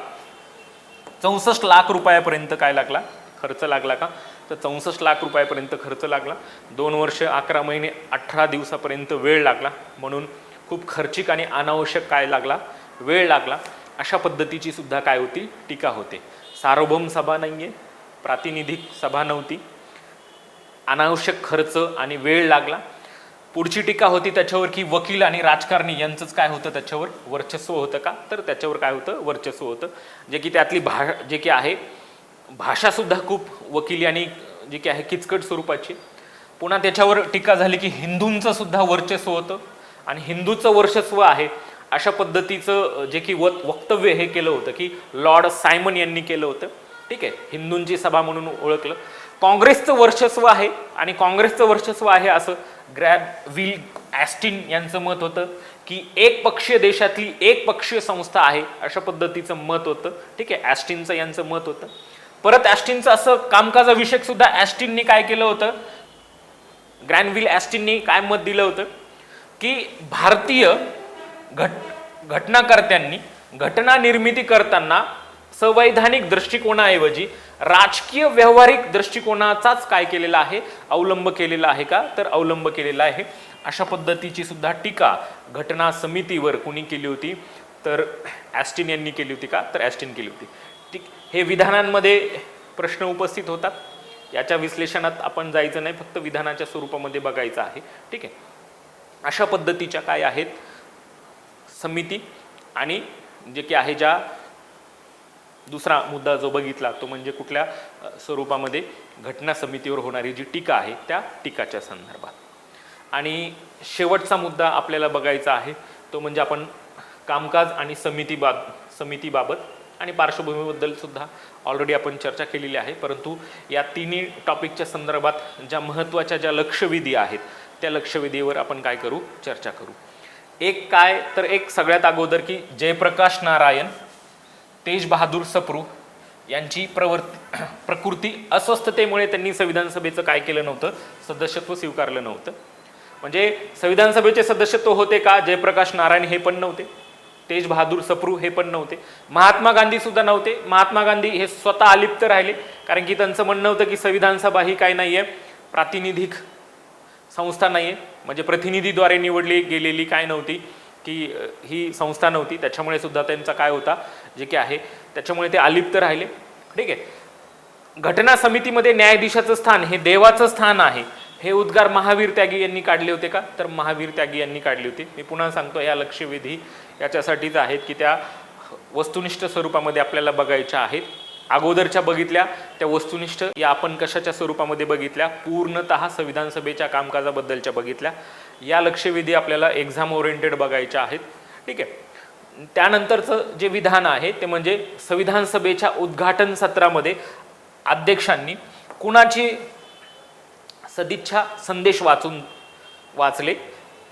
64 लाख रुपयापर्यंत काय लागला, खर्च लागला का, तर 64 लाख रुपयापर्यंत खर्च लागला. 2 वर्ष 11 महिने 18 दिवसापर्यंत वेळ लागला. म्हणून खूप खर्चिक आणि अनावश्यक काय लागला, वेळ लागला. अशा पद्धतीची सुद्धा काय होती, टीका होते. सार्वभौम सभा नाहीये, प्रातिनिधिक सभा नव्हती, अनावश्यक खर्च आणि वेळ लागला. पुढची टीका होती त्याच्यावर की वकील आणि राजकारणी यांचंच काय होतं, त्याच्यावर वर्चस्व होतं का, तर त्याच्यावर काय होतं, वर्चस्व होतं. जे की त्यातली जे की आहे भाषा सुद्धा खूप वकिली आणि जे की आहे किचकट स्वरूपाची. पुन्हा त्याच्यावर टीका झाली की हिंदूंचं सुद्धा वर्चस्व होतं आणि हिंदूचं वर्चस्व आहे अशा पद्धतीचं जे की वक्तव्य हे केलं होतं की लॉर्ड सायमन यांनी केलं होतं. ठीक आहे, हिंदूंची सभा म्हणून ओळखलं. काँग्रेसचं वर्चस्व आहे आणि काँग्रेसचं वर्चस्व आहे असं ग्रॅनविल ॲस्टिन यांचं मत होतं की एक पक्षीय देशातली एक पक्षीय संस्था आहे अशा पद्धतीचं मत होतं. ठीक आहे, ॲस्टिनचं यांचं मत होतं. परत ॲस्टिनचं असं कामकाजाविषयक सुद्धा ॲस्टिननी काय केलं होतं, ग्रॅनविल ॲस्टिननी काय मत दिलं होतं की भारतीय घटनाकर्त्यांनी घटना निर्मिती करताना संवैधानिक दृष्टिकोनाऐवजी राजकीय व्यावहारिक दृष्टिकोनाचाच काय केलेला आहे, अवलंब केलेला आहे का, तर अवलंब केलेला आहे. अशा पद्धतीची सुद्धा टीका घटना समितीवर कुणी केली होती, तर ॲस्टिन यांनी केली होती का, तर ॲस्टिन केली होती. ठीक, हे विधानांमध्ये प्रश्न उपस्थित होतात, याच्या विश्लेषणात आपण जायचं नाही, फक्त विधानाच्या स्वरूपामध्ये बघायचं आहे. ठीक आहे, अशा पद्धतीच्या काय आहेत समिती. आणि जे की आहे, ज्या दुसरा मुद्दा जो बघितला तो म्हणजे कुठल्या स्वरूपामध्ये घटना समितीवर होणारी जी टीका आहे त्या टीकाच्या संदर्भात. आणि शेवटचा मुद्दा आपल्याला बघायचा आहे तो म्हणजे आपण कामकाज आणि समितीबाबत आणि पार्श्वभूमीबद्दल सुद्धा ऑलरेडी आपण चर्चा केलेली आहे. परंतु या तिन्ही टॉपिकच्या संदर्भात ज्या महत्त्वाच्या ज्या लक्षवेधी आहेत त्या लक्षवेधीवर आपण काय करू, चर्चा करू. एक काय तर एक सगळ्यात अगोदर की जयप्रकाश नारायण, तेज बहादूर सप्रू यांची प्रकृती अस्वस्थतेमुळे त्यांनी संविधान सभेचं काय केलं नव्हतं, सदस्यत्व स्वीकारलं नव्हतं. म्हणजे संविधान सभेचे सदस्यत्व होते का, जयप्रकाश नारायण हे पण नव्हते, तेज बहादूर सप्रू हे पण नव्हते, महात्मा गांधी सुद्धा नव्हते. महात्मा गांधी हे स्वतः अलिप्त राहिले, कारण की त्यांचं म्हणणं होतं की संविधान सभा ही काय नाहीये, प्रातिनिधिक संस्था नाहीये, म्हणजे प्रतिनिधीद्वारे निवडली गेलेली काय नव्हती, की ही संस्था नव्हती. त्याच्यामुळे सुद्धा त्यांचा काय होता, जे काय आहे त्याच्यामुळे ते अलिप्त राहिले. ठीक आहे. घटना समितीमध्ये न्यायाधीशाचं स्थान हे देवाचं स्थान आहे, हे उद्गार महावीर त्यागी यांनी काढले होते का, तर महावीर त्यागी यांनी काढले होते. मी पुन्हा सांगतो, या लक्षवेधी याच्यासाठीच आहेत की त्या वस्तुनिष्ठ स्वरूपामध्ये आपल्याला एक्झामच्या आहेत. अगोदरच्या बघितल्या त्या वस्तुनिष्ठ, या आपण कशाच्या स्वरूपामध्ये बघितल्या, पूर्णतः संविधान सभेच्या कामकाजाबद्दलच्या बघितल्या. या लक्षवेधी आपल्याला एक्झाम ओरिएंटेड बघायच्या आहेत. ठीक आहे. त्यानंतरचं जे विधान आहे ते म्हणजे संविधान सभेच्या उद्घाटन सत्रामध्ये अध्यक्षांनी कुणाची सदिच्छा संदेश वाचले,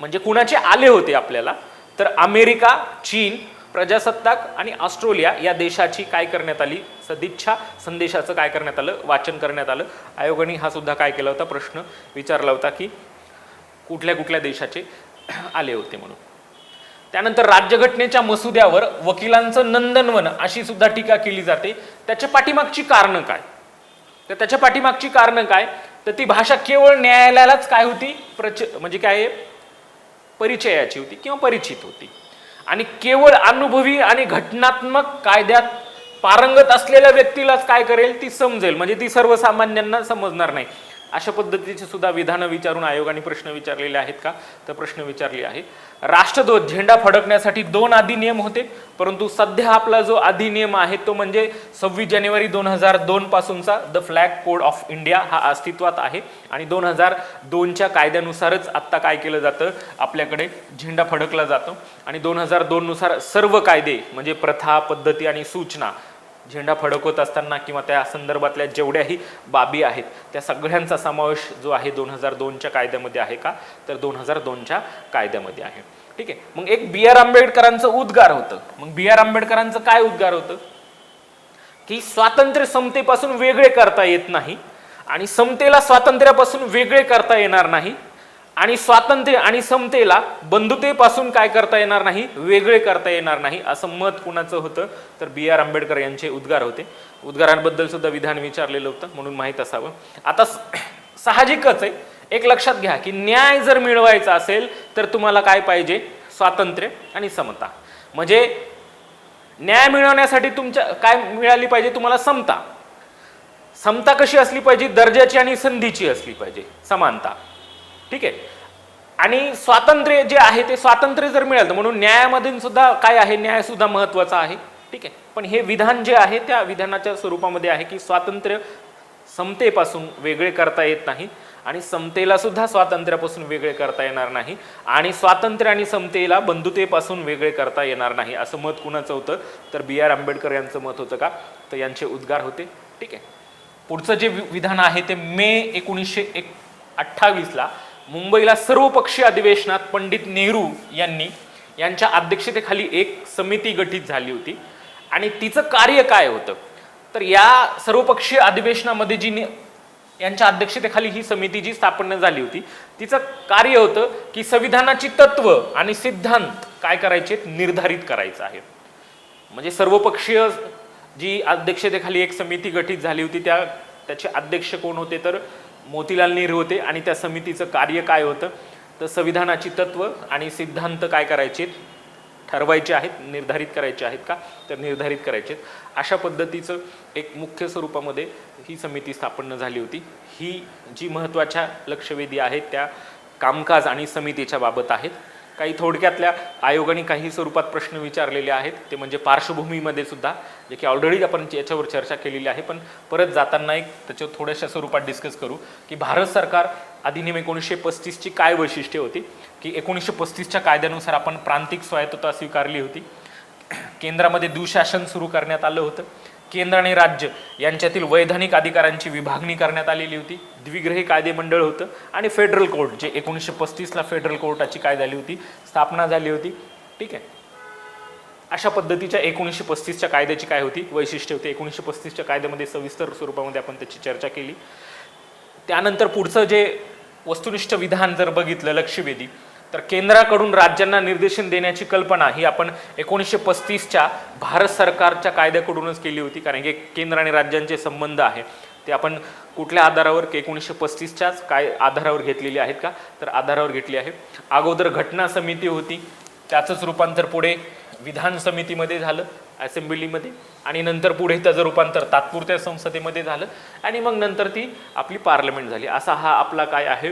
म्हणजे कुणाचे आले होते आपल्याला, तर अमेरिका, चीन, प्रजासत्ताक आणि ऑस्ट्रेलिया या देशाची काय करण्यात आली, सदिच्छा संदेशाचं काय करण्यात आलं, वाचन करण्यात आलं. आयोगाने हा सुद्धा काय केला होता, प्रश्न विचारला होता की कुठल्या कुठल्या देशाचे आले होते म्हणून. त्यानंतर राज्यघटनेच्या मसुद्यावर वकिलांचं नंदनवन अशी सुद्धा टीका केली जाते. त्याच्या पाठीमागची कारणं काय, तर त्याच्या पाठीमागची कारणं काय, तर ती भाषा केवळ न्यायालयालाच काय होती, म्हणजे काय परिचयाची होती किंवा परिचित होती, आणि केवळ अनुभवी आणि घटनात्मक कायद्यात पारंगत असलेल्या व्यक्तीलाच काय करेल, ती समजेल, म्हणजे ती सर्वसामान्यांना समजणार नाही. अशा पद्धतीचे सुद्धा विधानं विचारून आयोगाने प्रश्न विचारलेले आहेत का, तर प्रश्न विचारले आहे. राष्ट्रध्वज झेंडा फडकण्यासाठी 2 अधिनियम होते, परंतु सध्या आपला जो अधिनियम आहे तो म्हणजे 26 जानेवारी 2002 पासूनचा the flag code of India हा अस्तित्वात आहे, आणि 2002च्या कायद्यानुसारच आत्ता काय केलं जातं, आपल्याकडे झेंडा फडकला जातो. आणि 2002 नुसार सर्व कायदे म्हणजे प्रथा, पद्धती आणि सूचना झेंडा फडकवत असताना किंवा त्या संदर्भातल्या जेवढ्याही बाबी आहेत त्या सगळ्यांचा समावेश जो आहे 2002च्या कायद्यामध्ये आहे का, तर 2002च्या कायद्यामध्ये आहे. ठीक आहे. मग एक बी आर आंबेडकरांचं उद्गार होतं. मग बी आर आंबेडकरांचं काय उद्गार होतं, की स्वातंत्र्य समतेपासून वेगळे करता येत नाही, आणि समतेला स्वातंत्र्यापासून वेगळे करता येणार नाही, आणि स्वातंत्र्य आणि समतेला बंधुतेपासून काय करता येणार नाही, वेगळे करता येणार नाही, असं मत कुणाचं होतं, तर बी आर आंबेडकर यांचे उद्गार होते. उद्गारांबद्दल सुद्धा विधान विचारलेलं होतं म्हणून माहीत असावं. आता साहजिकच आहे, एक लक्षात घ्या की न्याय जर मिळवायचा असेल तर तुम्हाला काय पाहिजे, स्वातंत्र्य आणि समता. म्हणजे न्याय मिळवण्यासाठी तुमच्या काय मिळाली पाहिजे, तुम्हाला समता. समता कशी असली पाहिजे, दर्जाची आणि संधीची असली पाहिजे, समानता. ठीक आहे. आणि स्वातंत्र्य जे आहे ते स्वातंत्र्य जर मिळालं, म्हणून न्यायामधून सुद्धा काय आहे, न्याय सुद्धा महत्वाचा आहे. ठीक आहे. पण हे विधान जे आहे त्या विधानाच्या स्वरूपामध्ये आहे की स्वातंत्र्य समतेपासून वेगळे करता येत नाही, आणि समतेला सुद्धा स्वातंत्र्यापासून वेगळे करता येणार नाही, आणि स्वातंत्र्य आणि समतेला बंधुतेपासून वेगळे करता येणार नाही, असं मत कुणाचं होतं, तर बी आर आंबेडकर यांचं मत होतं का, तर यांचे उद्गार होते. ठीक आहे. पुढचं जे विधान आहे ते मे 1928ला मुंबईला सर्वपक्षीय अधिवेशनात पंडित नेहरू यांच्या अध्यक्षतेखाली एक समिती गठीत झाली होती, आणि तिचं कार्य काय होतं, तर या सर्वपक्षीय अधिवेशनामध्ये जी यांच्या अध्यक्षतेखाली ही समिती जी स्थापन झाली होती तिचं कार्य होतं की संविधानाची तत्व आणि सिद्धांत काय करायचे, निर्धारित करायचं आहे. म्हणजे सर्वपक्षीय जी अध्यक्षतेखाली एक समिती गठीत झाली होती त्याचे अध्यक्ष कोण होते, तर मोतीलाल नेहरू होते, आणि त्या समितीचं कार्य काय होतं, तर संविधानाची तत्व आणि सिद्धांत काय करायचे, ठरवायचे आहेत, निर्धारित करायचे आहेत का, तर निर्धारित करायचे. अशा पद्धतीचं एक मुख्य स्वरूपामध्ये ही समिती स्थापन झाली होती. ही जी महत्त्वाच्या लक्षवेधी आहेत त्या कामकाज आणि समितीच्या बाबत आहेत. काही थोडक्यातल्या आयोगाने काही स्वरूपात प्रश्न विचारलेले आहेत, ते म्हणजे पार्श्वभूमीमध्ये सुद्धा, जे की ऑलरेडी आपण याच्यावर चर्चा केलेली आहे, पण परत जाताना एक त्याच्यावर थोड्याशा स्वरूपात डिस्कस करू की भारत सरकार अधिनियम 1935ची काय वैशिष्ट्ये होती, की 1935च्या कायद्यानुसार आपण प्रांतिक स्वायत्तता स्वीकारली होती. केंद्रामध्ये दुःशासन सुरू करण्यात आलं होतं. केंद्र आणि राज्य यांच्यातील वैधानिक अधिकारांची विभागणी करण्यात आलेली होती. द्विग्रही कायदेमंडळ होतं आणि फेडरल कोर्ट, जे 1935ला फेडरल कोर्टाची काय झाली होती, स्थापना झाली होती. ठीक आहे. अशा पद्धतीच्या 1935च्या कायद्याची काय होती, वैशिष्ट्य होते. 1935च्या कायद्यामध्ये सविस्तर स्वरूपामध्ये आपण त्याची चर्चा केली. त्यानंतर पुढचं जे वस्तुनिष्ठ विधान जर बघितलं, लक्षवेधी, तर केंद्राकडून राज्यांना निर्देशन देण्याची कल्पना ही आपण 1935च्या भारत सरकारच्या कायद्याकडूनच केली होती. कारण की केंद्र आणि राज्यांचे संबंध आहे ते आपण कुठल्या आधारावर, 1935च्याच काय आधारावर घेतलेली आहेत का, तर आधारावर घेतली आहे. अगोदर घटना समिती होती, त्याचंच रूपांतर पुढे विधान समितीमध्ये झालं, असेंब्लीमध्ये, आणि नंतर पुढे त्याचं रूपांतर तात्पुरत्या संसदेमध्ये झालं, आणि मग नंतर ती आपली पार्लमेंट झाली. असा हा आपला काय आहे,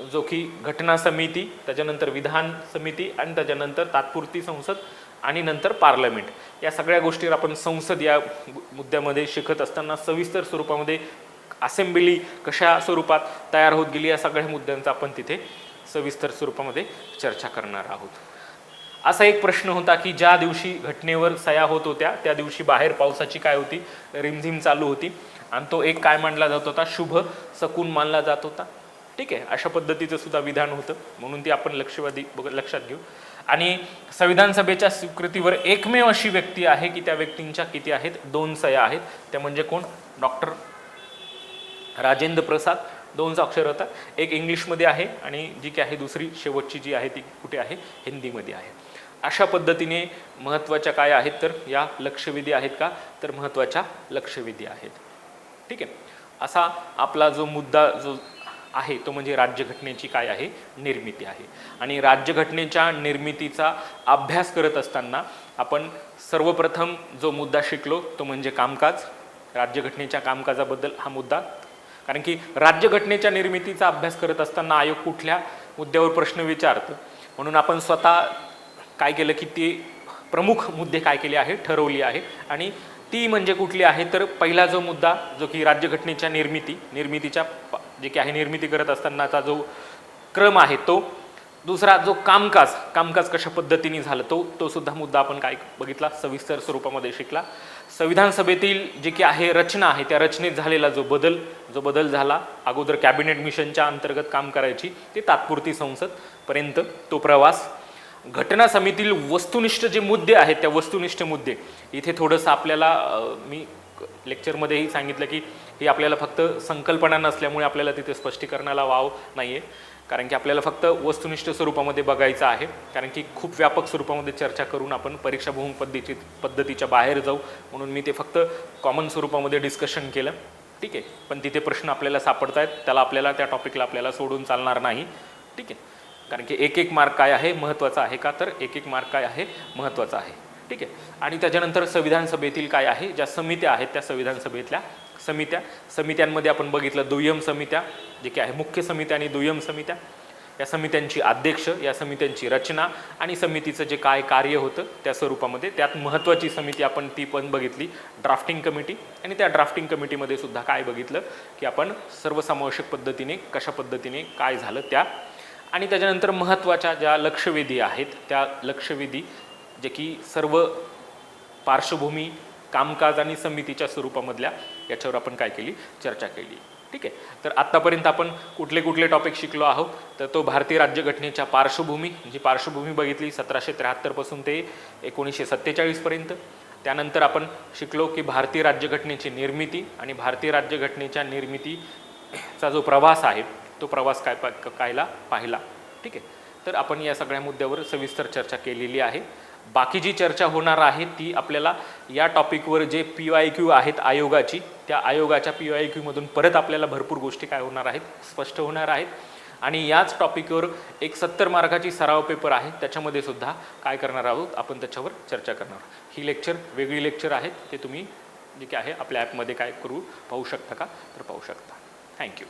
जो की घटना समिती, त्याच्यानंतर विधान समिती, आणि त्याच्यानंतर तात्पुरती संसद, आणि नंतर पार्लमेंट. या सगळ्या गोष्टीवर आपण संसद या मुद्द्यामध्ये शिकत असताना सविस्तर स्वरूपामध्ये असेंब्ली कशा स्वरूपात तयार होत गेली या सगळ्या मुद्द्यांचा आपण तिथे सविस्तर स्वरूपामध्ये चर्चा करणार आहोत. असा एक प्रश्न होता की ज्या दिवशी घटनेवर सह्या होत होत्या त्या दिवशी बाहेर पावसाची काय होती, रिमझिम चालू होती, आणि तो एक काय मानला जात होता, शुभ सकून मानला जात होता. ठीक आहे. अशा पद्धतीचं सुद्धा विधान होतं, म्हणून ती आपण लक्षात घेऊ. आणि संविधान सभेच्या स्वीकृतीवर एकमेव अशी व्यक्ती आहे की त्या व्यक्तींच्या किती आहेत, 2 सह्या आहेत. त्या म्हणजे कोण, डॉक्टर राजेंद्र प्रसाद. 2 अक्षर होतात, एक इंग्लिशमध्ये आहे आणि जी की आहे दुसरी शेवटची जी आहे ती कुठे आहे, हिंदीमध्ये आहे. अशा पद्धतीने महत्त्वाच्या काय आहेत, तर या लक्षवेधी आहेत का, तर महत्त्वाच्या लक्षवेधी आहेत. ठीक आहे. असा आपला जो मुद्दा जो आहे तो म्हणजे राज्यघटनेची काय आहे, निर्मिती आहे. आणि राज्यघटनेच्या निर्मितीचा अभ्यास करत असताना आपण सर्वप्रथम जो मुद्दा शिकलो तो म्हणजे कामकाज. राज्यघटनेच्या कामकाजाबद्दल हा मुद्दा, कारण की राज्यघटनेच्या निर्मितीचा अभ्यास करत असताना आयोग कुठल्या मुद्द्यावर प्रश्न विचारतं, म्हणून आपण स्वतः काय केलं की ते प्रमुख मुद्दे काय केले आहे, ठरवली आहे. आणि ती म्हणजे कुठली आहे, तर पहिला जो मुद्दा जो की राज्यघटनेच्या निर्मितीच्या जे की आहे निर्मिती करत असतानाचा जो क्रम आहे तो. दुसरा जो कामकाज कशा पद्धतीने झालं तो सुद्धा मुद्दा आपण काय बघितला, सविस्तर स्वरूपामध्ये शिकला. संविधान सभेतील जे की आहे रचना आहे त्या रचनेत झालेला जो बदल झाला, अगोदर कॅबिनेट मिशनच्या अंतर्गत काम करायची ते तात्पुरती संसद पर्यंत तो प्रवास. घटना समितीतील वस्तुनिष्ठ जे मुद्दे आहेत त्या वस्तुनिष्ठ मुद्दे इथे थोडंसं आपल्याला मी लेक्चरमध्येही सांगितलं की ही आपल्याला फक्त संकल्पना नसल्यामुळे आपल्याला तिथे स्पष्टीकरणाला वाव नाही आहे, कारण की आपल्याला फक्त वस्तुनिष्ठ स्वरूपामध्ये बघायचं आहे. कारण की खूप व्यापक स्वरूपामध्ये चर्चा करून आपण परीक्षाभूम पद्धतीच्या बाहेर जाऊ, म्हणून मी ते फक्त कॉमन स्वरूपामध्ये डिस्कशन केलं. ठीक आहे. पण तिथे प्रश्न आपल्याला सापडत आहेत, त्याला त्या टॉपिकला आपल्याला सोडून चालणार नाही. ठीक आहे. कारण की एक मार्क काय आहे महत्त्वाचा आहे का, तर एक मार्क काय आहे महत्त्वाचा आहे. ठीक आहे. आणि त्याच्यानंतर संविधान सभेतील काय आहे, ज्या समित्या आहेत त्या संविधान सभेतल्या समित्यांमध्ये आपण बघितलं दुय्यम समित्या, जे की आहे मुख्य समित्या आणि दुय्यम समित्या. या समित्यांची अध्यक्ष, या समित्यांची रचना आणि समितीचं जे काय कार्य होतं त्या स्वरूपामध्ये. त्यात महत्त्वाची समिती आपण ती पण बघितली, ड्राफ्टिंग कमिटी. आणि त्या ड्राफ्टिंग कमिटीमध्ये सुद्धा काय बघितलं की आपण सर्वसमावेशक पद्धतीने कशा पद्धतीने काय झालं त्या. आणि त्याच्यानंतर महत्त्वाच्या ज्या लक्षवेधी आहेत त्या लक्षवेधी जे की सर्व पार्श्वभूमी, कामकाज आणि समितीच्या स्वरूपामधल्या याच्यावर आपण काय केली, चर्चा केली. ठीक आहे. तर आत्तापर्यंत आपण कुठले टॉपिक शिकलो आहोत, तर तो भारतीय राज्यघटनेच्या पार्श्वभूमी, जी पार्श्वभूमी बघितली 1773 पासून ते 1947 पर्यंत. त्यानंतर आपण शिकलो की भारतीय राज्यघटनेची निर्मिती आणि भारतीय राज्यघटनेच्या निर्मितीचा जो प्रवास आहे तो प्रवास पाहिला. ठीक आहे. तर आपण या सगळ्या मुद्द्यावर सविस्तर चर्चा केलेली आहे. बाकी जी चर्चा होणार आहे ती आपल्याला या टॉपिकवर जे PYQ आहेत आयोगाची, त्या आयोगाच्या PYQ मधून परत आपल्याला भरपूर गोष्टी काय होणार आहेत, स्पष्ट होणार आहेत. आणि याच टॉपिकवर एक 70 मार्काची सराव पेपर आहे, त्याच्यामध्ये सुद्धा काय करणार आहोत आपण, त्याच्यावर चर्चा करणार. ही वेगळी लेक्चर आहेत, ते तुम्ही जे काय आहे आपल्या ॲपमध्ये काय पाहू शकता का, तर पाहू शकता. थँक्यू.